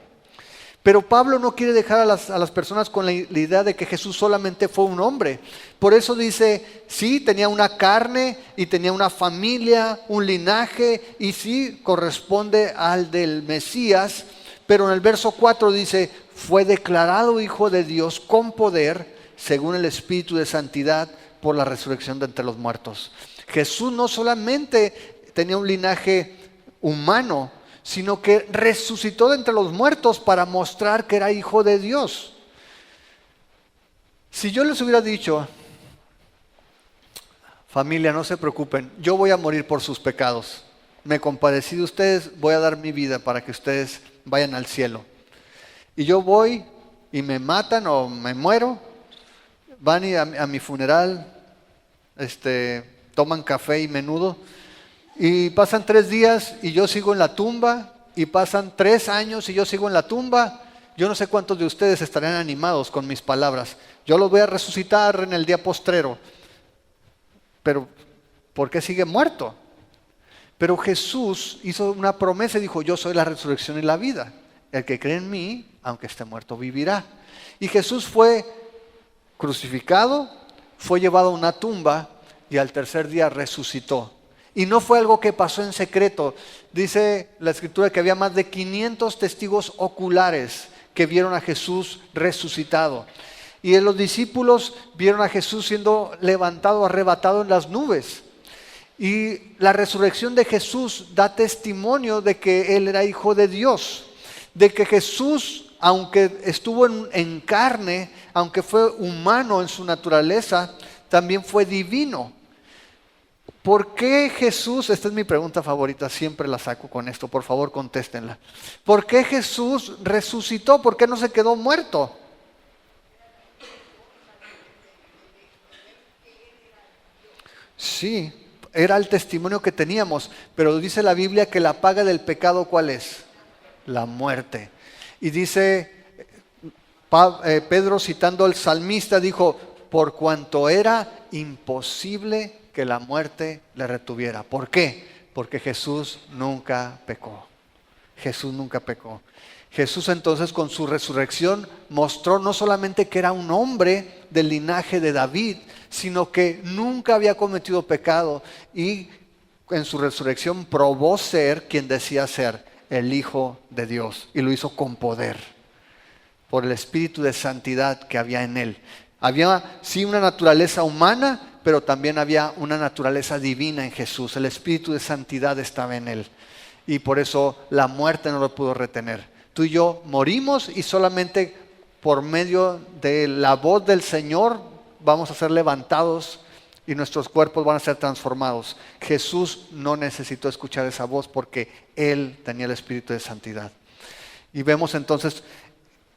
Pero Pablo no quiere dejar a las personas con la idea de que Jesús solamente fue un hombre. Por eso dice, sí, tenía una carne y tenía una familia, un linaje, y sí corresponde al del Mesías. Pero en el verso 4 dice, fue declarado Hijo de Dios con poder, según el Espíritu de Santidad, por la resurrección de entre los muertos. Jesús no solamente tenía un linaje humano, sino que resucitó de entre los muertos para mostrar que era Hijo de Dios. Si yo les hubiera dicho, familia, no se preocupen, yo voy a morir por sus pecados, me compadecí de ustedes, voy a dar mi vida para que ustedes vayan al cielo. Y yo voy y me matan o me muero, van a mi funeral, toman café y menudo, y pasan 3 días y yo sigo en la tumba, y pasan 3 años y yo sigo en la tumba. Yo no sé cuántos de ustedes estarán animados con mis palabras. Yo los voy a resucitar en el día postrero. Pero, ¿por qué sigue muerto? Pero Jesús hizo una promesa y dijo, yo soy la resurrección y la vida. El que cree en mí, aunque esté muerto, vivirá. Y Jesús fue crucificado, fue llevado a una tumba y al tercer día resucitó. Y no fue algo que pasó en secreto. Dice la Escritura que había más de 500 testigos oculares que vieron a Jesús resucitado. Y los discípulos vieron a Jesús siendo levantado, arrebatado en las nubes. Y la resurrección de Jesús da testimonio de que Él era Hijo de Dios. De que Jesús, aunque estuvo en carne, aunque fue humano en su naturaleza, también fue divino. ¿Por qué Jesús, esta es mi pregunta favorita, siempre la saco con esto, por favor contéstenla. ¿Por qué Jesús resucitó? ¿Por qué no se quedó muerto? Sí, era el testimonio que teníamos, pero dice la Biblia que la paga del pecado, ¿cuál es? La muerte. Y dice Pedro, citando al salmista, dijo, por cuanto era imposible que la muerte le retuviera. ¿Por qué? Porque Jesús nunca pecó. Jesús nunca pecó. Jesús entonces con su resurrección mostró no solamente que era un hombre del linaje de David, sino que nunca había cometido pecado y en su resurrección probó ser quien decía ser, el Hijo de Dios, y lo hizo con poder, por el Espíritu de santidad que había en él. Había sí una naturaleza humana, pero también había una naturaleza divina en Jesús. El Espíritu de santidad estaba en él y por eso la muerte no lo pudo retener. Tú y yo morimos y solamente por medio de la voz del Señor vamos a ser levantados y nuestros cuerpos van a ser transformados. Jesús no necesitó escuchar esa voz porque Él tenía el Espíritu de santidad. Y vemos entonces,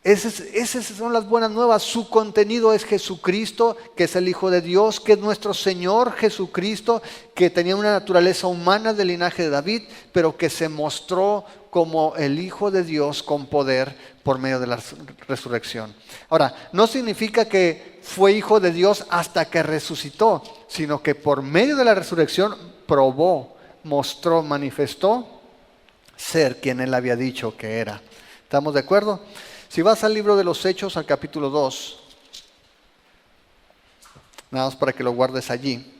esas son las buenas nuevas. Su contenido es Jesucristo, que es el Hijo de Dios, que es nuestro Señor Jesucristo, que tenía una naturaleza humana del linaje de David, pero que se mostró como el Hijo de Dios con poder por medio de la resurrección. Ahora, no significa que fue Hijo de Dios hasta que resucitó, sino que por medio de la resurrección probó, mostró, manifestó ser quien Él había dicho que era. ¿Estamos de acuerdo? Si vas al libro de los Hechos, al capítulo 2, nada más para que lo guardes allí.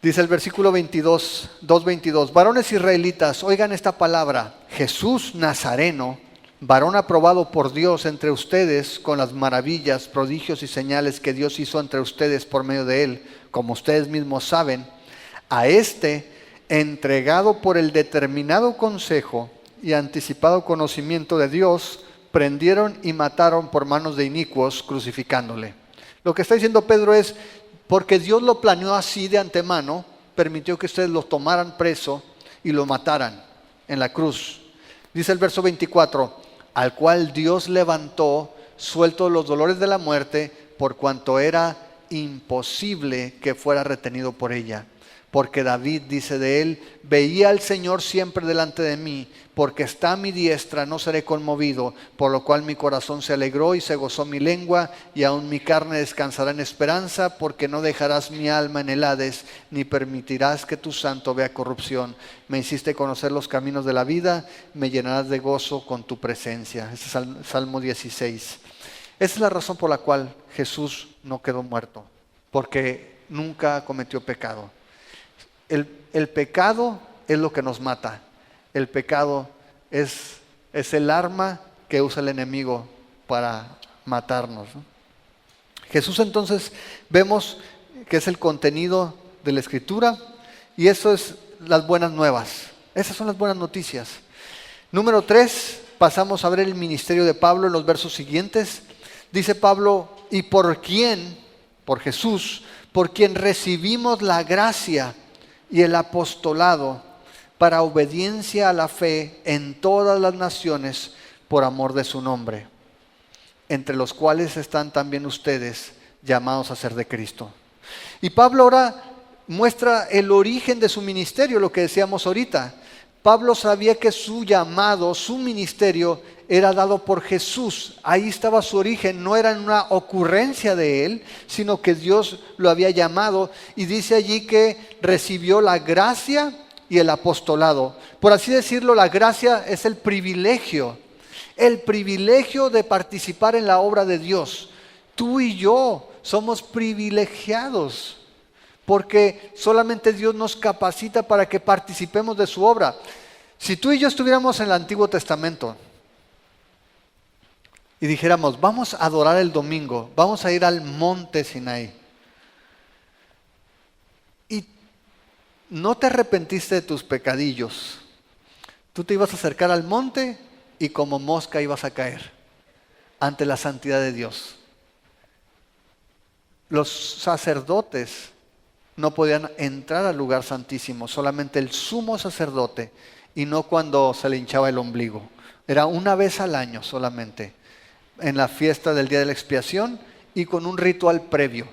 Dice el versículo 2:22, varones israelitas, oigan esta palabra, Jesús Nazareno, varón aprobado por Dios entre ustedes con las maravillas, prodigios y señales que Dios hizo entre ustedes por medio de él, como ustedes mismos saben, a este, entregado por el determinado consejo y anticipado conocimiento de Dios, prendieron y mataron por manos de inicuos, crucificándole. Lo que está diciendo Pedro es, porque Dios lo planeó así de antemano, permitió que ustedes lo tomaran preso y lo mataran en la cruz. Dice el verso 24, al cual Dios levantó, suelto los dolores de la muerte, por cuanto era imposible que fuera retenido por ella. Porque David dice de él, veía al Señor siempre delante de mí, porque está a mi diestra, no seré conmovido, por lo cual mi corazón se alegró y se gozó mi lengua, y aún mi carne descansará en esperanza, porque no dejarás mi alma en el Hades, ni permitirás que tu santo vea corrupción. Me hiciste conocer los caminos de la vida, me llenarás de gozo con tu presencia. Este es Salmo 16. Esa es la razón por la cual Jesús no quedó muerto, porque nunca cometió pecado. El pecado es lo que nos mata. El pecado es el arma que usa el enemigo para matarnos, ¿no? Jesús entonces vemos que es el contenido de la Escritura y eso es las buenas nuevas. Esas son las buenas noticias. Número 3, pasamos a ver el ministerio de Pablo en los versos siguientes. Dice Pablo, ¿y por quién? Por Jesús, por quien recibimos la gracia y el apostolado para obediencia a la fe en todas las naciones por amor de su nombre, entre los cuales están también ustedes llamados a ser de Cristo. Y Pablo ahora muestra el origen de su ministerio, lo que decíamos ahorita. Pablo sabía que su llamado, su ministerio era dado por Jesús. Ahí estaba su origen, no era una ocurrencia de él, sino que Dios lo había llamado. Y dice allí que recibió la gracia y el apostolado. Por así decirlo, la gracia es el privilegio de participar en la obra de Dios. Tú y yo somos privilegiados, porque solamente Dios nos capacita para que participemos de su obra. Si tú y yo estuviéramos en el Antiguo Testamento y dijéramos, vamos a adorar el domingo, vamos a ir al monte Sinaí, y no te arrepentiste de tus pecadillos, tú te ibas a acercar al monte y como mosca ibas a caer ante la santidad de Dios. Los sacerdotes no podían entrar al lugar santísimo, solamente el sumo sacerdote, y no cuando se le hinchaba el ombligo. Era una vez al año solamente, en la fiesta del día de la expiación y con un ritual previo.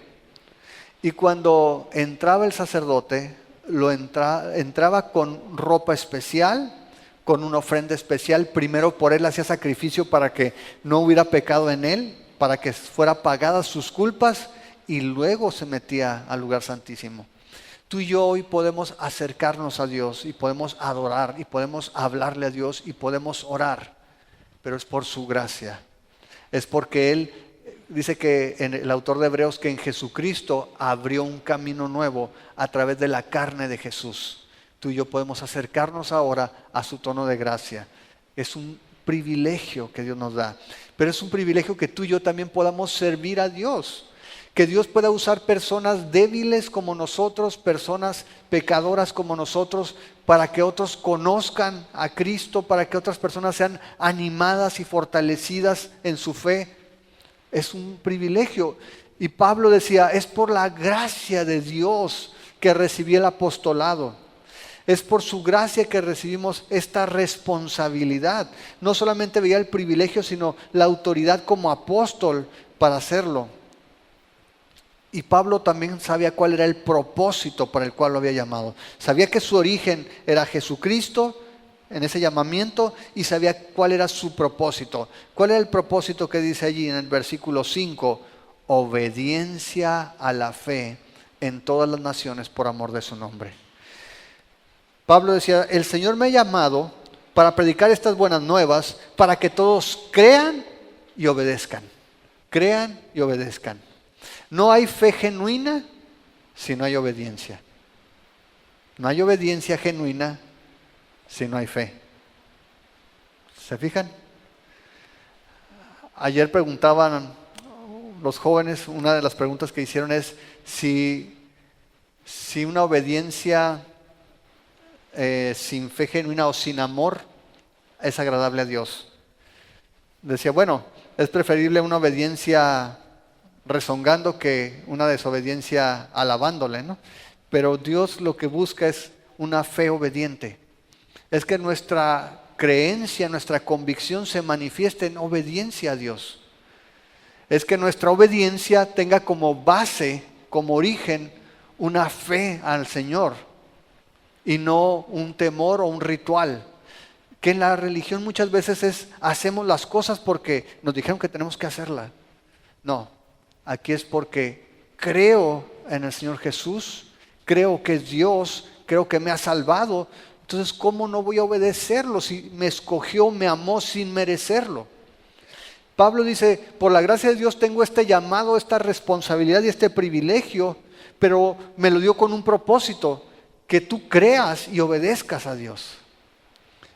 Y cuando entraba el sacerdote, entraba con ropa especial con una ofrenda especial. Primero por él hacía sacrificio para que no hubiera pecado en él, para que fuera pagadas sus culpas, y luego se metía al lugar santísimo. Tú y yo hoy podemos acercarnos a Dios y podemos adorar y podemos hablarle a Dios y podemos orar, pero es por su gracia. Es porque Él dice que el autor de Hebreos que en Jesucristo abrió un camino nuevo a través de la carne de Jesús. Tú y yo podemos acercarnos ahora a su trono de gracia. Es un privilegio que Dios nos da, pero es un privilegio que tú y yo también podamos servir a Dios. Que Dios pueda usar personas débiles como nosotros, personas pecadoras como nosotros, para que otros conozcan a Cristo, para que otras personas sean animadas y fortalecidas en su fe. Es un privilegio. Y Pablo decía, es por la gracia de Dios que recibí el apostolado. Es por su gracia que recibimos esta responsabilidad. No solamente veía el privilegio, sino la autoridad como apóstol para hacerlo. Y Pablo también sabía cuál era el propósito para el cual lo había llamado. Sabía que su origen era Jesucristo en ese llamamiento y sabía cuál era su propósito. ¿Cuál era el propósito que dice allí en el versículo 5? Obediencia a la fe en todas las naciones por amor de su nombre. Pablo decía, el Señor me ha llamado para predicar estas buenas nuevas, para que todos crean y obedezcan. Crean y obedezcan. No hay fe genuina si no hay obediencia. No hay obediencia genuina si no hay fe. ¿Se fijan? Ayer preguntaban los jóvenes, una de las preguntas que hicieron es si una obediencia sin fe genuina o sin amor es agradable a Dios. Decía, bueno, es preferible una obediencia rezongando que una desobediencia alabándole, ¿no? Pero Dios lo que busca es una fe obediente. Es que nuestra creencia, nuestra convicción se manifieste en obediencia a Dios. Es que nuestra obediencia tenga como base, como origen, una fe al Señor y no un temor o un ritual. Que en la religión muchas veces hacemos las cosas porque nos dijeron que tenemos que hacerlas. No. Aquí es porque creo en el Señor Jesús, creo que es Dios, creo que me ha salvado. Entonces, ¿cómo no voy a obedecerlo si me escogió, me amó sin merecerlo? Pablo dice, por la gracia de Dios tengo este llamado, esta responsabilidad y este privilegio, pero me lo dio con un propósito, que tú creas y obedezcas a Dios.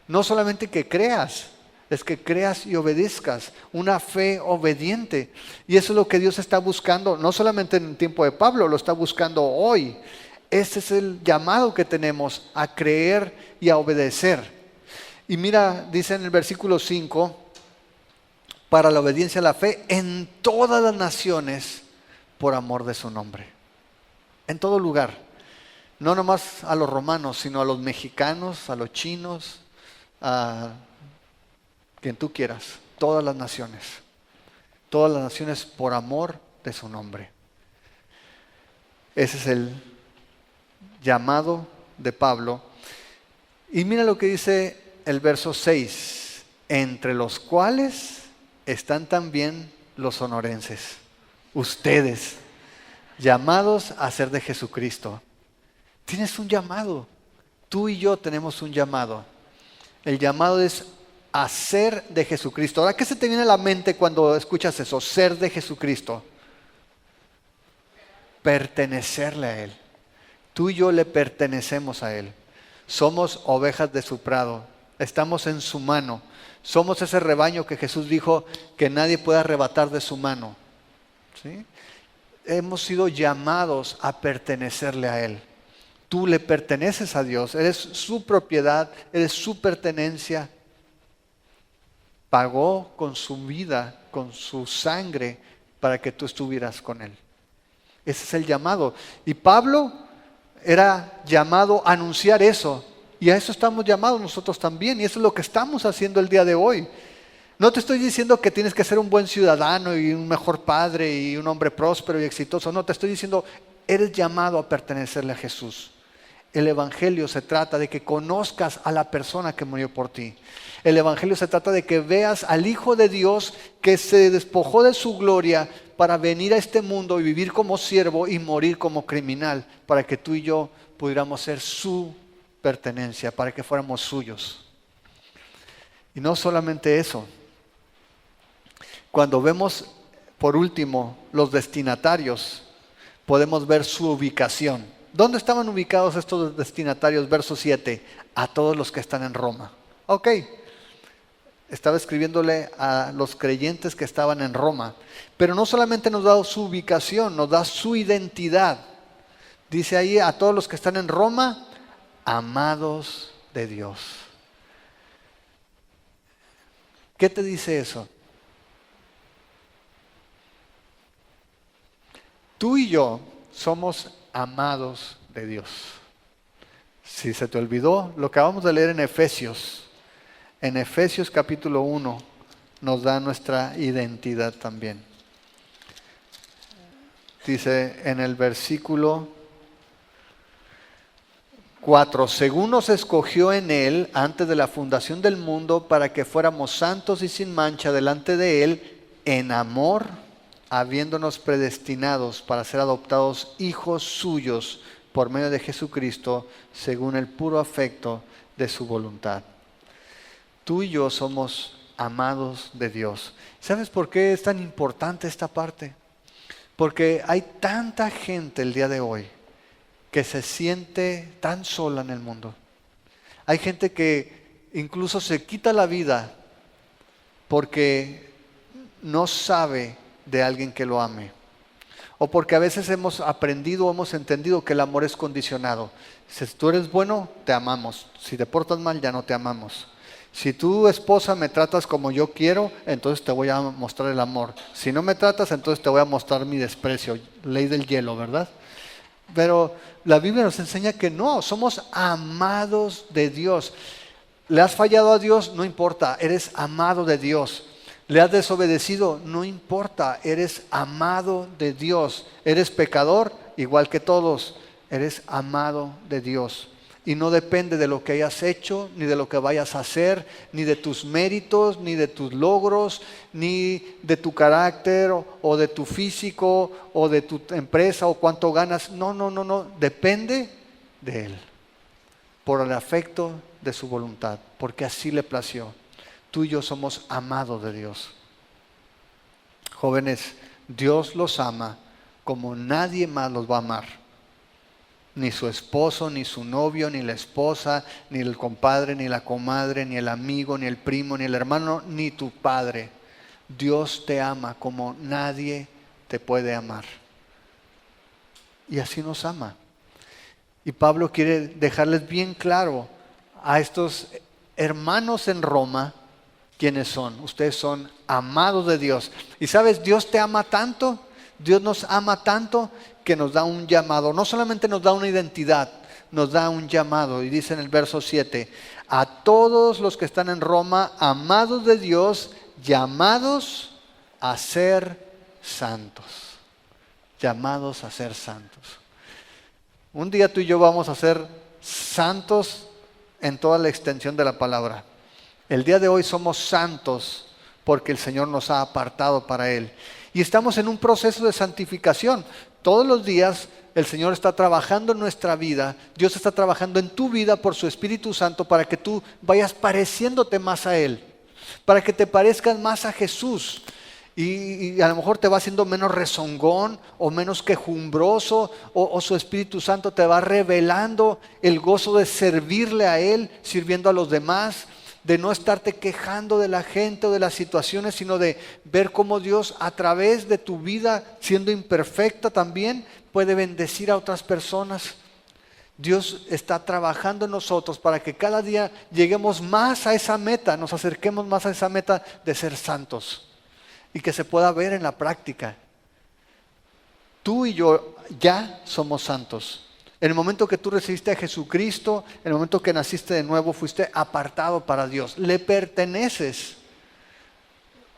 No solamente que creas, es que creas y obedezcas, una fe obediente. Y eso es lo que Dios está buscando, no solamente en el tiempo de Pablo, lo está buscando hoy. Ese es el llamado que tenemos, a creer y a obedecer. Y mira, dice en el versículo 5, para la obediencia a la fe en todas las naciones por amor de su nombre. En todo lugar. No nomás a los romanos, sino a los mexicanos, a los chinos, a quien tú quieras, todas las naciones por amor de su nombre. Ese es el llamado de Pablo. Y mira lo que dice el verso 6, entre los cuales están también los sonorenses, ustedes, llamados a ser de Jesucristo. Tienes un llamado, tú y yo tenemos un llamado. El llamado es a ser de Jesucristo. Ahora, ¿qué se te viene a la mente cuando escuchas eso? Ser de Jesucristo. Pertenecerle a Él. Tú y yo le pertenecemos a Él. Somos ovejas de su prado. Estamos en su mano. Somos ese rebaño que Jesús dijo que nadie puede arrebatar de su mano. ¿Sí? Hemos sido llamados a pertenecerle a Él. Tú le perteneces a Dios. Eres su propiedad, eres su pertenencia. Pagó con su vida, con su sangre, para que tú estuvieras con Él. Ese es el llamado. Y Pablo era llamado a anunciar eso. Y a eso estamos llamados nosotros también. Y eso es lo que estamos haciendo el día de hoy. No te estoy diciendo que tienes que ser un buen ciudadano y un mejor padre y un hombre próspero y exitoso. No, te estoy diciendo, eres llamado a pertenecerle a Jesús. El Evangelio se trata de que conozcas a la persona que murió por ti. El Evangelio se trata de que veas al Hijo de Dios que se despojó de su gloria para venir a este mundo y vivir como siervo y morir como criminal, para que tú y yo pudiéramos ser su pertenencia, para que fuéramos suyos. Y no solamente eso. Cuando vemos, por último, los destinatarios, podemos ver su ubicación. ¿Dónde estaban ubicados estos destinatarios? Verso 7. A todos los que están en Roma. Ok. Estaba escribiéndole a los creyentes que estaban en Roma. Pero no solamente nos da su ubicación, nos da su identidad. Dice ahí a todos los que están en Roma, amados de Dios. ¿Qué te dice eso? Tú y yo somos amados de Dios. Si se te olvidó, lo que acabamos de leer en Efesios capítulo 1, nos da nuestra identidad también. Dice en el versículo 4, según nos escogió en Él antes de la fundación del mundo para que fuéramos santos y sin mancha delante de Él en amor, habiéndonos predestinados para ser adoptados hijos suyos por medio de Jesucristo, según el puro afecto de su voluntad. Tú y yo somos amados de Dios. ¿Sabes por qué es tan importante esta parte? Porque hay tanta gente el día de hoy que se siente tan sola en el mundo. Hay gente que incluso se quita la vida porque no sabe de alguien que lo ame. O porque a veces hemos aprendido o hemos entendido que el amor es condicionado. Si tú eres bueno, te amamos. Si te portas mal, ya no te amamos. Si tú, esposa, me tratas como yo quiero, entonces te voy a mostrar el amor. Si no me tratas, entonces te voy a mostrar mi desprecio. Ley del hielo, ¿verdad? Pero la Biblia nos enseña que no, somos amados de Dios. ¿Le has fallado a Dios? No importa, eres amado de Dios. ¿Le has desobedecido? No importa, eres amado de Dios. ¿Eres pecador? Igual que todos, eres amado de Dios. Y no depende de lo que hayas hecho, ni de lo que vayas a hacer, ni de tus méritos, ni de tus logros, ni de tu carácter, o de tu físico, o de tu empresa, o cuánto ganas. No, depende de Él. Por el afecto de su voluntad, porque así le plació. Tú y yo somos amados de Dios. Jóvenes, Dios los ama como nadie más los va a amar. Ni su esposo, ni su novio, ni la esposa, ni el compadre, ni la comadre, ni el amigo, ni el primo, ni el hermano, ni tu padre. Dios te ama como nadie te puede amar. Y así nos ama. Y Pablo quiere dejarles bien claro a estos hermanos en Roma quiénes son. Ustedes son amados de Dios. Y sabes, Dios te ama tanto, Dios nos ama tanto que nos da un llamado. No solamente nos da una identidad, nos da un llamado. Y dice en el verso 7, a todos los que están en Roma, amados de Dios, llamados a ser santos. Llamados a ser santos. Un día tú y yo vamos a ser santos en toda la extensión de la palabra. El día de hoy somos santos porque el Señor nos ha apartado para Él. Y estamos en un proceso de santificación. Todos los días el Señor está trabajando en nuestra vida. Dios está trabajando en tu vida por su Espíritu Santo para que tú vayas pareciéndote más a Él. Para que te parezcas más a Jesús. Y a lo mejor te va haciendo menos rezongón o menos quejumbroso, o su Espíritu Santo te va revelando el gozo de servirle a Él, sirviendo a los demás, de no estarte quejando de la gente o de las situaciones, sino de ver cómo Dios a través de tu vida, siendo imperfecta también, puede bendecir a otras personas. Dios está trabajando en nosotros para que cada día lleguemos más a esa meta, nos acerquemos más a esa meta de ser santos. Y que se pueda ver en la práctica. Tú y yo ya somos santos. En el momento que tú recibiste a Jesucristo, en el momento que naciste de nuevo, fuiste apartado para Dios. Le perteneces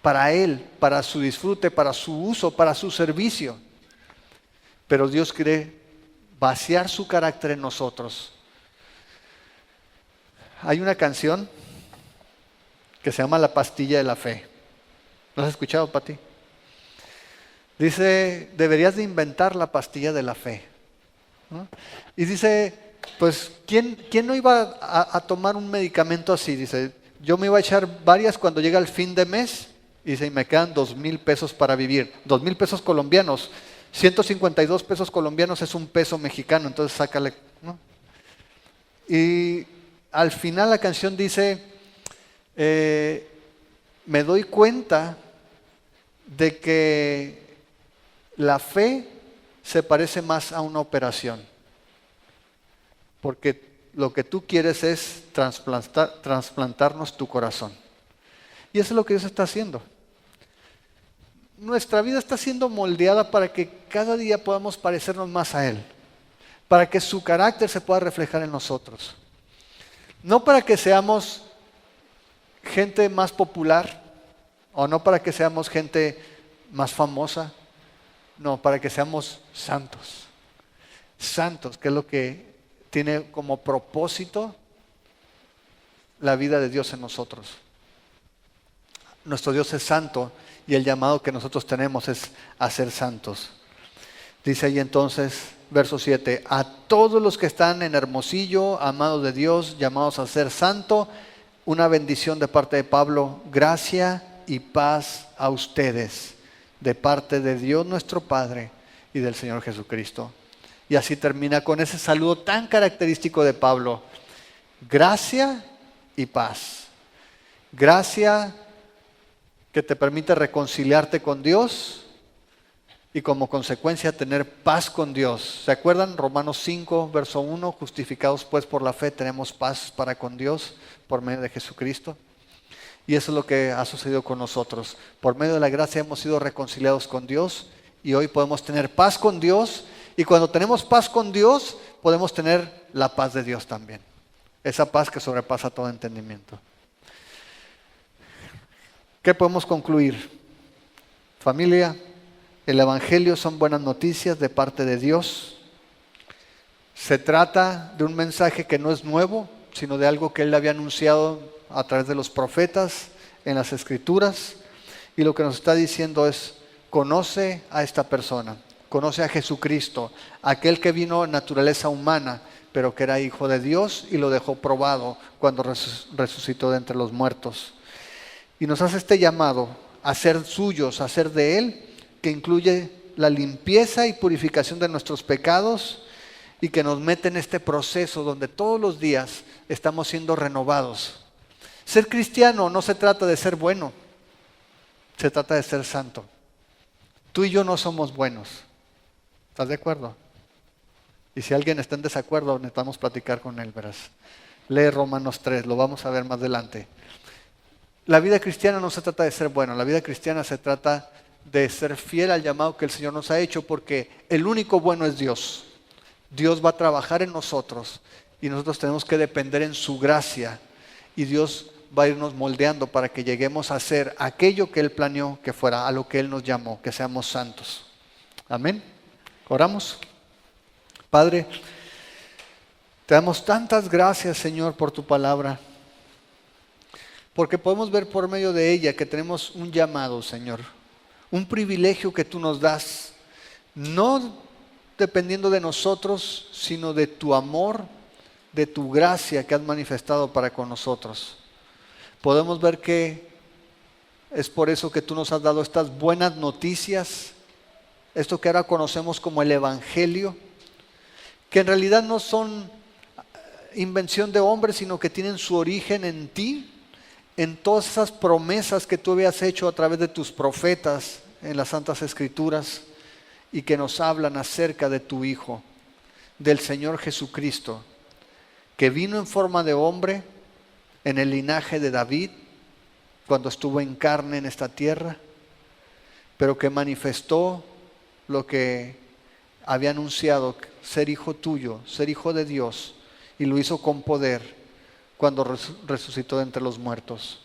para Él, para su disfrute, para su uso, para su servicio. Pero Dios quiere vaciar su carácter en nosotros Hay una canción que se llama La pastilla de la fe. ¿Lo has escuchado, Pati? Dice, deberías de inventar la pastilla de la fe, ¿no? Y dice, pues, ¿quién no iba a tomar un medicamento así? Dice, yo me iba a echar varias cuando llega el fin de mes, y dice, y me quedan 2,000 pesos para vivir. 2,000 pesos colombianos. 152 pesos colombianos es un peso mexicano, entonces sácale, ¿no? Y al final la canción dice, me doy cuenta de que la fe se parece más a una operación, porque lo que tú quieres es trasplantarnos tu corazón. Y eso es lo que Dios está haciendo. Nuestra vida está siendo moldeada para que cada día podamos parecernos más a Él, para que su carácter se pueda reflejar en nosotros. No para que seamos gente más popular, o no para que seamos gente más famosa, no, para que seamos santos. Santos, que es lo que tiene como propósito la vida de Dios en nosotros. Nuestro Dios es santo y el llamado que nosotros tenemos es a ser santos. Dice ahí entonces, verso 7, a todos los que están en Hermosillo, amados de Dios, llamados a ser santo, una bendición de parte de Pablo, gracia y paz a ustedes, de parte de Dios nuestro Padre y del Señor Jesucristo. Y así termina con ese saludo tan característico de Pablo, gracia y paz. Gracia que te permite reconciliarte con Dios y como consecuencia tener paz con Dios. ¿Se acuerdan? Romanos 5, verso 1, justificados pues por la fe tenemos paz para con Dios por medio de Jesucristo. Y eso es lo que ha sucedido con nosotros. Por medio de la gracia hemos sido reconciliados con Dios y hoy podemos tener paz con Dios. Y cuando tenemos paz con Dios, podemos tener la paz de Dios también. Esa paz que sobrepasa todo entendimiento. ¿Qué podemos concluir? Familia, el Evangelio son buenas noticias de parte de Dios. Se trata de un mensaje que no es nuevo, sino de algo que Él había anunciado a través de los profetas en las Escrituras. Y lo que nos está diciendo es, conoce a esta persona, conoce a Jesucristo, aquel que vino en naturaleza humana, pero que era hijo de Dios y lo dejó probado cuando resucitó de entre los muertos. Y nos hace este llamado a ser suyos, a ser de Él, que incluye la limpieza y purificación de nuestros pecados y que nos mete en este proceso donde todos los días estamos siendo renovados. Ser cristiano no se trata de ser bueno, se trata de ser santo. Tú y yo no somos buenos, ¿estás de acuerdo? Y si alguien está en desacuerdo, necesitamos platicar con él, verás. Lee Romanos 3, lo vamos a ver más adelante. La vida cristiana no se trata de ser bueno, la vida cristiana se trata de ser fiel al llamado que el Señor nos ha hecho, porque el único bueno es Dios. Dios va a trabajar en nosotros y nosotros tenemos que depender en su gracia y Dios va a irnos moldeando para que lleguemos a ser aquello que Él planeó que fuera, a lo que Él nos llamó, que seamos santos. Amén. Oramos. Padre, te damos tantas gracias, Señor, por tu palabra, porque podemos ver por medio de ella que tenemos un llamado, Señor, un privilegio que tú nos das, no dependiendo de nosotros, sino de tu amor, de tu gracia que has manifestado para con nosotros. Podemos ver que es por eso que tú nos has dado estas buenas noticias, esto que ahora conocemos como el Evangelio, que en realidad no son invención de hombres, sino que tienen su origen en ti, en todas esas promesas que tú habías hecho a través de tus profetas en las Santas Escrituras y que nos hablan acerca de tu Hijo, del Señor Jesucristo, que vino en forma de hombre en el linaje de David cuando estuvo en carne en esta tierra, pero que manifestó lo que había anunciado, ser hijo tuyo, ser hijo de Dios, y lo hizo con poder cuando resucitó de entre los muertos.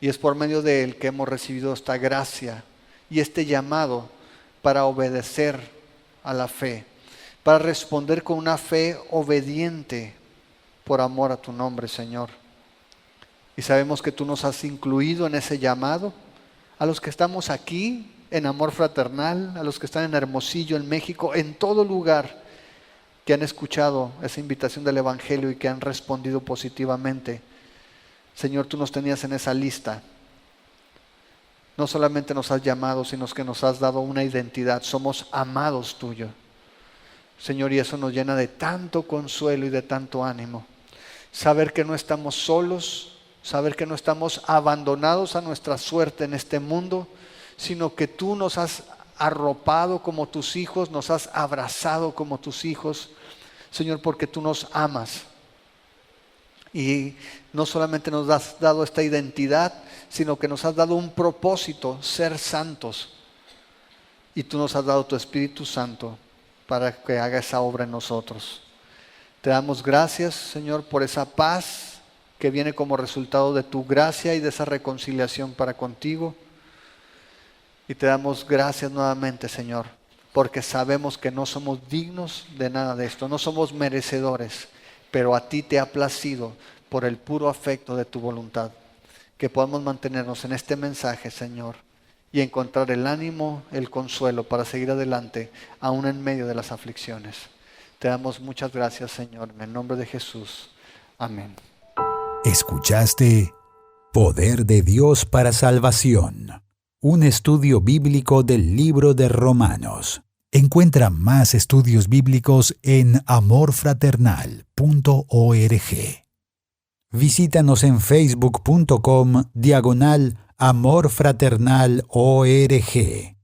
Y es por medio de Él que hemos recibido esta gracia y este llamado para obedecer a la fe, para responder con una fe obediente, por amor a tu nombre, Señor. Y sabemos que tú nos has incluido en ese llamado. A los que estamos aquí en Amor Fraternal, a los que están en Hermosillo, en México, en todo lugar que han escuchado esa invitación del Evangelio y que han respondido positivamente. Señor, tú nos tenías en esa lista. No solamente nos has llamado, sino que nos has dado una identidad. Somos amados tuyos. Señor, y eso nos llena de tanto consuelo y de tanto ánimo. Saber que no estamos solos, saber que no estamos abandonados a nuestra suerte en este mundo, sino que tú nos has arropado como tus hijos, nos has abrazado como tus hijos, Señor, porque tú nos amas. Y no solamente nos has dado esta identidad, sino que nos has dado un propósito, ser santos. Y tú nos has dado tu Espíritu Santo para que haga esa obra en nosotros. Te damos gracias, Señor, por esa paz que viene como resultado de tu gracia y de esa reconciliación para contigo. Y te damos gracias nuevamente, Señor, porque sabemos que no somos dignos de nada de esto, no somos merecedores, pero a ti te ha placido por el puro afecto de tu voluntad, que podamos mantenernos en este mensaje, Señor, y encontrar el ánimo, el consuelo para seguir adelante, aún en medio de las aflicciones. Te damos muchas gracias, Señor, en el nombre de Jesús. Amén. Escuchaste Poder de Dios para Salvación, un estudio bíblico del libro de Romanos. Encuentra más estudios bíblicos en amorfraternal.org. Visítanos en facebook.com/amorfraternalorg.